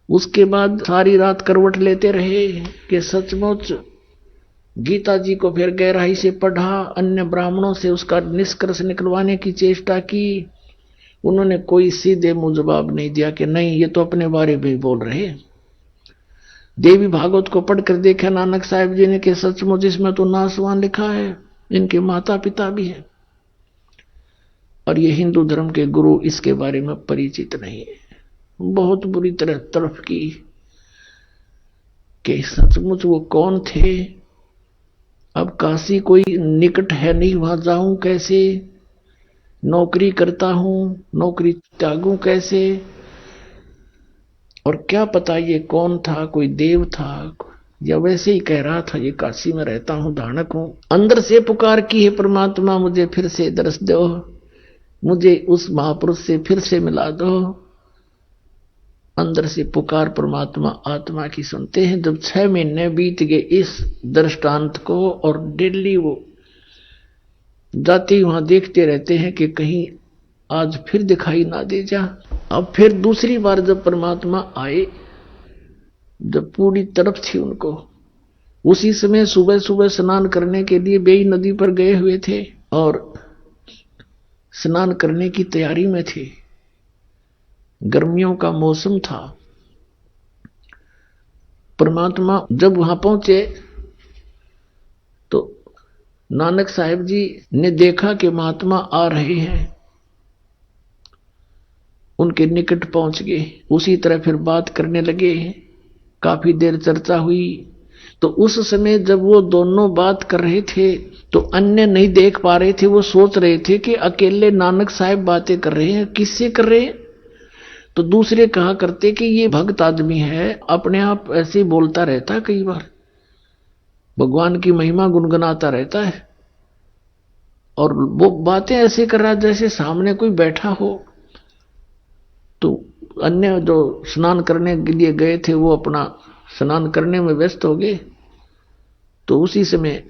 उसके बाद सारी रात करवट लेते रहे कि सचमुच गीता जी को फिर गहराई से पढ़ा, अन्य ब्राह्मणों से उसका निष्कर्ष निकलवाने की चेष्टा की। उन्होंने कोई सीधे मुंह जवाब नहीं दिया कि नहीं, ये तो अपने बारे में बोल रहे। देवी भागवत को पढ़कर देखा नानक साहब जी ने कि सचमुच इसमें तो नासवान लिखा है, इनके माता पिता भी हैं, और ये हिंदू धर्म के गुरु इसके बारे में परिचित नहीं है। बहुत बुरी तरह तड़फ की कि सचमुच वो कौन थे। अब काशी कोई निकट है नहीं, वहां जाऊं कैसे? नौकरी करता हूं, नौकरी त्यागूं कैसे? और क्या पता ये कौन था, कोई देव था या वैसे ही कह रहा था ये काशी में रहता हूं, धानक हूं। अंदर से पुकार की है, परमात्मा मुझे फिर से दर्श दो, मुझे उस महापुरुष से फिर से मिला दो। अंदर से पुकार परमात्मा आत्मा की सुनते हैं। जब 6 महीने बीत गए इस दृष्टांत को, और डेली वो जाते वहां देखते रहते हैं कि कहीं आज फिर दिखाई ना दे जा। अब फिर दूसरी बार जब परमात्मा आए, जब पूरी तरफ थी उनको, उसी समय सुबह सुबह स्नान करने के लिए बेई नदी पर गए हुए थे और स्नान करने की तैयारी में थे। गर्मियों का मौसम था। परमात्मा जब वहां पहुंचे तो नानक साहब जी ने देखा कि महात्मा आ रहे हैं, उनके निकट पहुंच गए। उसी तरह फिर बात करने लगे। काफी देर चर्चा हुई। तो उस समय जब वो दोनों बात कर रहे थे तो अन्य नहीं देख पा रहे थे, वो सोच रहे थे कि अकेले नानक साहब बातें कर रहे हैं, किससे कर रहे हैं। तो दूसरे कहा करते कि ये भक्त आदमी है, अपने आप ऐसे ही बोलता रहता है, कई बार भगवान की महिमा गुनगुनाता रहता है और वो बातें ऐसे कर रहा है जैसे सामने कोई बैठा हो। तो अन्य जो स्नान करने के लिए गए थे वो अपना स्नान करने में व्यस्त हो गए। तो उसी समय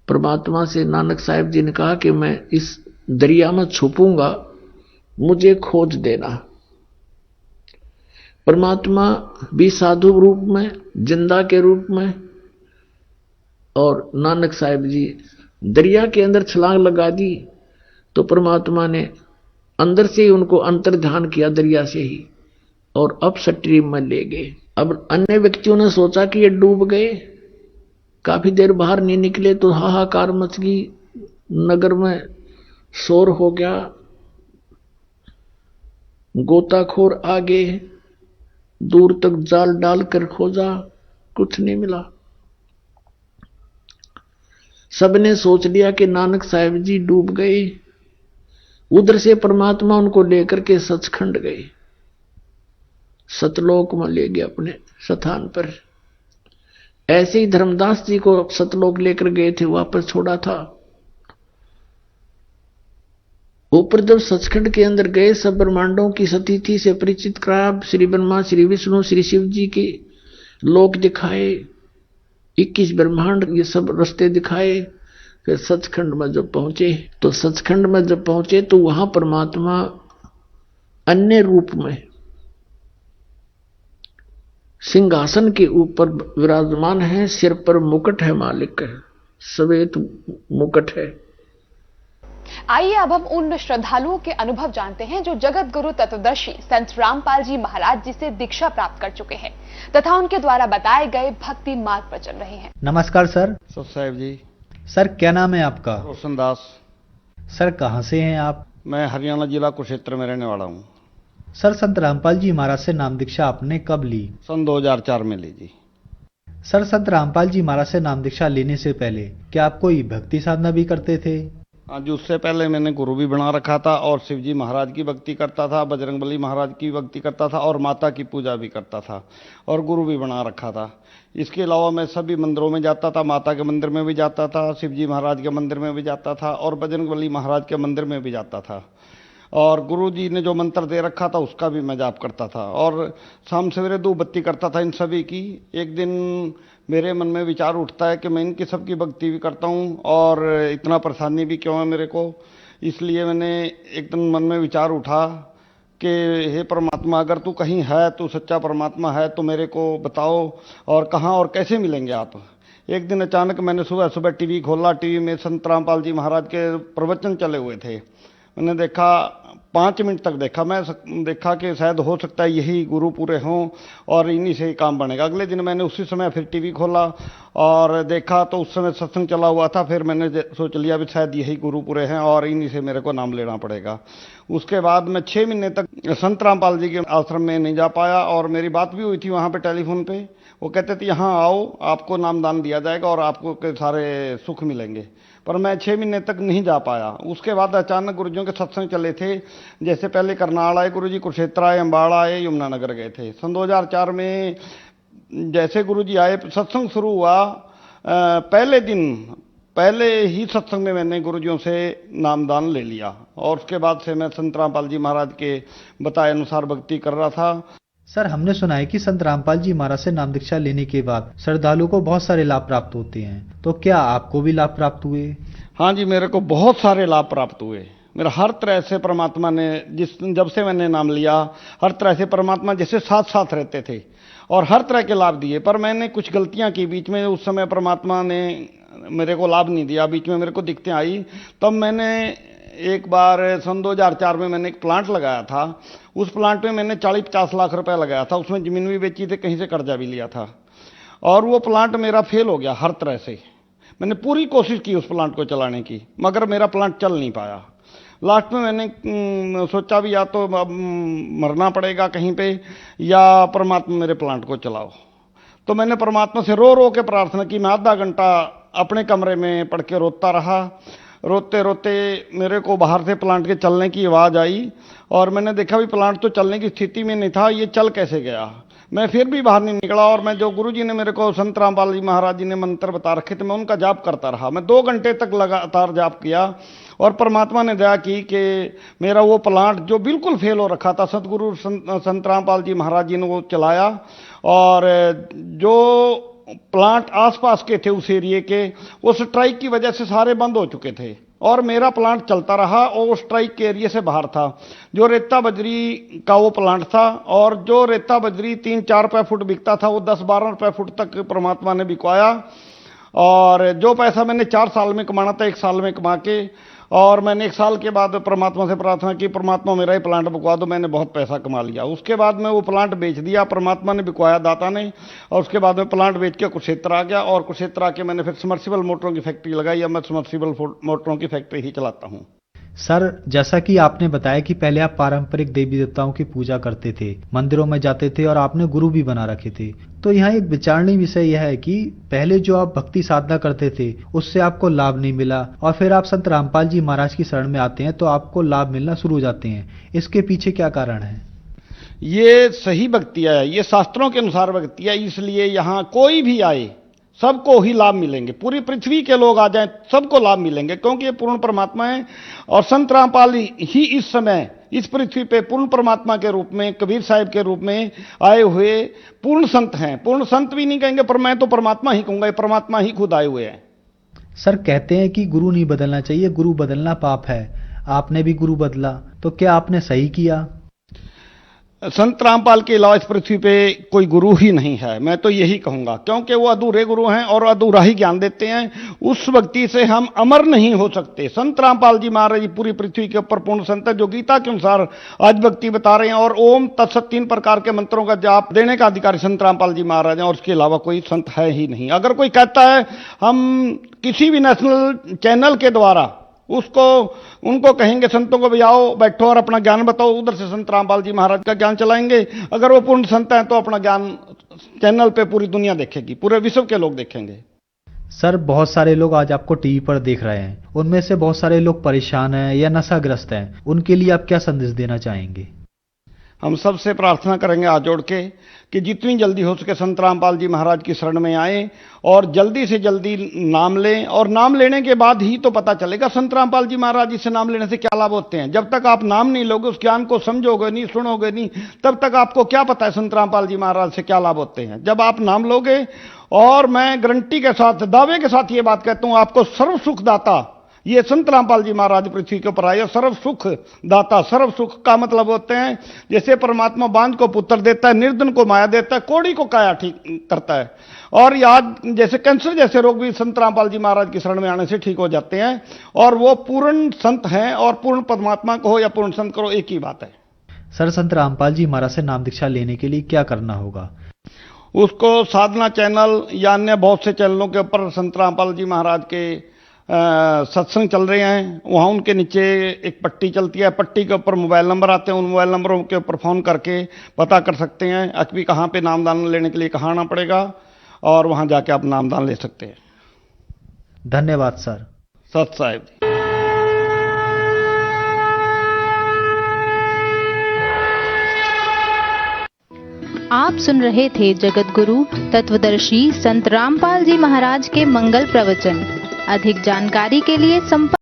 परमात्मा से नानक साहब जी ने कहा कि मैं इस दरिया में छुपूंगा, मुझे खोज देना। परमात्मा भी साधु रूप में, जिंदा के रूप में, और नानक साहब जी दरिया के अंदर छलांग लगा दी। तो परमात्मा ने अंदर से ही उनको अंतर्ध्यान किया दरिया से ही, और अप स्ट्रीम में ले गए। अब अन्य व्यक्तियों ने सोचा कि ये डूब गए, काफी देर बाहर नहीं निकले तो हाहाकार मच गई, नगर में शोर हो गया, गोताखोर आ गए, दूर तक जाल डालकर खोजा, कुछ नहीं मिला। सबने सोच लिया कि नानक साहब जी डूब गए। उधर से परमात्मा उनको लेकर के सचखंड गए, सतलोक में ले गए अपने स्थान पर। ऐसे ही धर्मदास जी को सतलोक लेकर गए थे, वापस छोड़ा था। ऊपर जब सचखंड के अंदर गए, सब ब्रह्मांडों की स्थिति से परिचित कराया, श्री ब्रह्मा, श्री विष्णु, श्री शिव जी के लोक दिखाए, 21 ब्रह्मांड, ये सब रास्ते दिखाए। फिर सचखंड में जब पहुंचे तो वहां परमात्मा अन्य रूप में सिंहासन के ऊपर विराजमान है, सिर पर मुकुट है, मालिक है, श्वेत मुकुट है। आइए अब हम उन श्रद्धालुओं के अनुभव जानते हैं जो जगत गुरु तत्वदर्शी संत रामपाल जी महाराज जी से दीक्षा प्राप्त कर चुके हैं तथा उनके द्वारा बताए गए भक्ति मार्ग पर चल रहे हैं। नमस्कार सर। साहब जी। सर क्या नाम है आपका? रोशन दास। सर कहाँ से हैं आप? मैं हरियाणा जिला कुरुक्षेत्र में रहने वाला हूँ। सर संत रामपाल जी महाराज से नाम दीक्षा आपने कब ली? सन 2004 में ली जी। सर संत रामपाल जी महाराज से नाम दीक्षा लेने से पहले क्या आप कोई भक्ति साधना भी करते थे? हाँ जी, उससे पहले मैंने गुरु भी बना रखा था और शिव जी महाराज की भक्ति करता था, बजरंगबली महाराज की भक्ति करता था और माता की पूजा भी करता था और गुरु भी बना रखा था। इसके अलावा मैं सभी मंदिरों में जाता था, माता के मंदिर में भी जाता था, शिव जी महाराज के मंदिर में भी जाता था और बजरंगबली महाराज के मंदिर में भी जाता था। और गुरु जी ने जो मंत्र दे रखा था उसका भी मैं जाप करता था और शाम सवेरे 2 बत्ती करता था इन सभी की। एक दिन मेरे मन में विचार उठता है कि मैं इनकी सबकी भक्ति भी करता हूँ और इतना परेशानी भी क्यों है मेरे को। इसलिए मैंने एक दिन मन में विचार उठा कि हे परमात्मा, अगर तू कहीं है, तू सच्चा परमात्मा है तो मेरे को बताओ और कहाँ और कैसे मिलेंगे आप। एक दिन अचानक मैंने सुबह सुबह टीवी खोला, टीवी में संत रामपाल जी महाराज के प्रवचन चले हुए थे। मैंने देखा, 5 मिनट तक देखा, मैं देखा कि शायद हो सकता है यही गुरु पूरे हों और इन्हीं से ही काम बनेगा। अगले दिन मैंने उसी समय फिर टीवी खोला और देखा तो उस समय सत्संग चला हुआ था। फिर मैंने सोच लिया भी शायद यही गुरु पूरे हैं और इन्हीं से मेरे को नाम लेना पड़ेगा। उसके बाद मैं 6 महीने तक संत रामपाल जी के आश्रम में नहीं जा पाया और मेरी बात भी हुई थी वहाँ पे टेलीफोन पे। वो कहते थे यहाँ आओ, आपको नामदान दिया जाएगा और आपको के सारे सुख मिलेंगे, पर मैं 6 महीने तक नहीं जा पाया। उसके बाद अचानक गुरुजियों के सत्संग चले थे, जैसे पहले करनाल आए गुरुजी, कुरुक्षेत्र आए, अम्बाड़ा आए, यमुनानगर गए थे। सन 2004 में जैसे गुरुजी आए, सत्संग शुरू हुआ, पहले दिन पहले ही सत्संग में मैंने गुरुजियों से नामदान ले लिया और उसके बाद से मैं संत रामपाल जी महाराज के बताए अनुसार भक्ति कर रहा था। सर हमने सुना है कि संत रामपाल जी महाराज से नाम दीक्षा लेने के बाद श्रद्धालुओं को बहुत सारे लाभ प्राप्त होते हैं, तो क्या आपको भी लाभ प्राप्त हुए? हाँ जी, मेरे को बहुत सारे लाभ प्राप्त हुए। मेरा हर तरह से परमात्मा ने जब से मैंने नाम लिया, हर तरह से परमात्मा जैसे साथ साथ रहते थे और हर तरह के लाभ दिए। पर मैंने कुछ गलतियां की बीच में, उस समय परमात्मा ने मेरे को लाभ नहीं दिया, बीच में मेरे को दिक्कतें आई। तब मैंने एक बार सन 2004 में मैंने एक प्लांट लगाया था। उस प्लांट में मैंने 40-50 लाख रुपए लगाया था, उसमें जमीन भी बेची थी, कहीं से कर्जा भी लिया था और वो प्लांट मेरा फेल हो गया हर तरह से। मैंने पूरी कोशिश की उस प्लांट को चलाने की, मगर मेरा प्लांट चल नहीं पाया। लास्ट में मैंने सोचा भी या तो अब मरना पड़ेगा कहीं पे या परमात्मा मेरे प्लांट को चलाओ। तो मैंने परमात्मा से रो रो के प्रार्थना की। मैं आधा घंटा अपने कमरे में पड़ के रोता रहा। रोते रोते मेरे को बाहर से प्लांट के चलने की आवाज़ आई और मैंने देखा भी प्लांट तो चलने की स्थिति में नहीं था, ये चल कैसे गया। मैं फिर भी बाहर नहीं निकला और मैं जो गुरुजी ने मेरे को संत रामपाल जी महाराज जी ने मंत्र बता रखे थे, मैं उनका जाप करता रहा। मैं 2 घंटे तक लगातार जाप किया और परमात्मा ने दया की कि मेरा वो प्लांट जो बिल्कुल फेल हो रखा था, सतगुरु संत रामपाल जी महाराज जी ने वो चलाया और जो प्लांट आसपास के थे उस एरिए के, वो स्ट्राइक की वजह से सारे बंद हो चुके थे और मेरा प्लांट चलता रहा और वो स्ट्राइक के एरिए से बाहर था। जो रेता बजरी का वो प्लांट था और जो रेता बजरी 3-4 रुपए फुट बिकता था वो 10-12 रुपए फुट तक परमात्मा ने बिकवाया। और जो पैसा मैंने 4 साल में कमाना था 1 साल में कमा के, और मैंने 1 साल के बाद परमात्मा से प्रार्थना की, परमात्मा मेरा ही प्लांट बिकवा दो। मैंने बहुत पैसा कमा लिया। उसके बाद मैं वो प्लांट बेच दिया, परमात्मा ने बिकवाया, दाता ने। और उसके बाद में प्लांट बेच के कुरुक्षेत्र आ गया और कुरुक्षेत्र आके मैंने फिर समर्सिबल मोटरों की फैक्ट्री लगाई। अब मैं समर्सिबल मोटरों की फैक्ट्री ही चलाता हूँ। सर, जैसा कि आपने बताया कि पहले आप पारंपरिक देवी देवताओं की पूजा करते थे, मंदिरों में जाते थे और आपने गुरु भी बना रखे थे, तो यहाँ एक विचारणीय विषय यह है कि पहले जो आप भक्ति साधना करते थे उससे आपको लाभ नहीं मिला और फिर आप संत रामपाल जी महाराज की शरण में आते हैं तो आपको लाभ मिलना शुरू हो जाते हैं। इसके पीछे क्या कारण है? ये सही भक्ति है, ये शास्त्रों के अनुसार भक्ति है, इसलिए यहाँ कोई भी आए सबको ही लाभ मिलेंगे। पूरी पृथ्वी के लोग आ जाएं सबको लाभ मिलेंगे, क्योंकि ये पूर्ण परमात्मा है। और संत रामपाल ही इस समय इस पृथ्वी पे पूर्ण परमात्मा के रूप में, कबीर साहिब के रूप में आए हुए पूर्ण संत हैं। पूर्ण संत भी नहीं कहेंगे, पर मैं तो परमात्मा ही कहूंगा, परमात्मा ही खुद आए हुए हैं। सर, कहते हैं कि गुरु नहीं बदलना चाहिए, गुरु बदलना पाप है। आपने भी गुरु बदला, तो क्या आपने सही किया? संत रामपाल के अलावा इस पृथ्वी पे कोई गुरु ही नहीं है, मैं तो यही कहूंगा, क्योंकि वो अधूरे गुरु हैं और अधूरा ही ज्ञान देते हैं। उस व्यक्ति से हम अमर नहीं हो सकते। संत रामपाल जी महाराज जी पूरी पृथ्वी के ऊपर पूर्ण संत है, जो गीता के अनुसार आज भक्ति बता रहे हैं। और ओम तत्सत 3 प्रकार के मंत्रों का जाप देने का अधिकारी संत रामपाल जी महाराज हैं और उसके अलावा कोई संत है ही नहीं। अगर कोई कहता है हम किसी भी नेशनल चैनल के द्वारा उनको कहेंगे संतों को भी आओ बैठो और अपना ज्ञान बताओ, उधर से संत रामपाल जी महाराज का ज्ञान चलाएंगे। अगर वो पूर्ण संत हैं तो अपना ज्ञान चैनल पे पूरी दुनिया देखेगी, पूरे विश्व के लोग देखेंगे। सर, बहुत सारे लोग आज आपको टीवी पर देख रहे हैं, उनमें से बहुत सारे लोग परेशान हैं या नशाग्रस्त हैं, उनके लिए आप क्या संदेश देना चाहेंगे? हम सबसे प्रार्थना करेंगे हाथ जोड़ के कि जितनी जल्दी हो सके संत रामपाल जी महाराज की शरण में आए और जल्दी से जल्दी नाम लें। और नाम लेने के बाद ही तो पता चलेगा संत रामपाल जी महाराज जी से नाम लेने से क्या लाभ होते हैं। जब तक आप नाम नहीं लोगे, उस ज्ञान को समझोगे नहीं, सुनोगे नहीं, तब तक आपको क्या पता है संत रामपाल जी महाराज से क्या लाभ होते हैं। जब आप नाम लोगे, और मैं गारंटी के साथ, दावे के साथ ये बात कहता हूं, आपको सर्व सुख दाता ये संत रामपाल जी महाराज पृथ्वी के ऊपर आए। सर्व सुख दाता, सर्व सुख का मतलब होते हैं जैसे परमात्मा बांझ को पुत्र देता है, निर्धन को माया देता है, कोढ़ी को काया ठीक करता है। और याद जैसे कैंसर जैसे रोग भी संत रामपाल जी महाराज की शरण में आने से ठीक हो जाते हैं। और वो पूर्ण संत हैं, और पूर्ण परमात्मा को हो या पूर्ण संत करो, एक ही बात है। सर, संत रामपाल जी महाराज से नाम दीक्षा लेने के लिए क्या करना होगा? उसको साधना चैनल या अन्य बहुत से चैनलों के ऊपर संत रामपाल जी महाराज के सत्संग चल रहे हैं, वहाँ उनके नीचे एक पट्टी चलती है, पट्टी के ऊपर मोबाइल नंबर आते हैं, उन मोबाइल नंबरों के ऊपर फ़ोन करके पता कर सकते हैं अभी कहाँ पे नामदान लेने के लिए कहाँ आना पड़ेगा, और वहाँ जाके आप नामदान ले सकते हैं। धन्यवाद सर। सत साहिब जी। आप सुन रहे थे जगत गुरु तत्वदर्शी संत रामपाल जी महाराज के मंगल प्रवचन। अधिक जानकारी के लिए संपर्क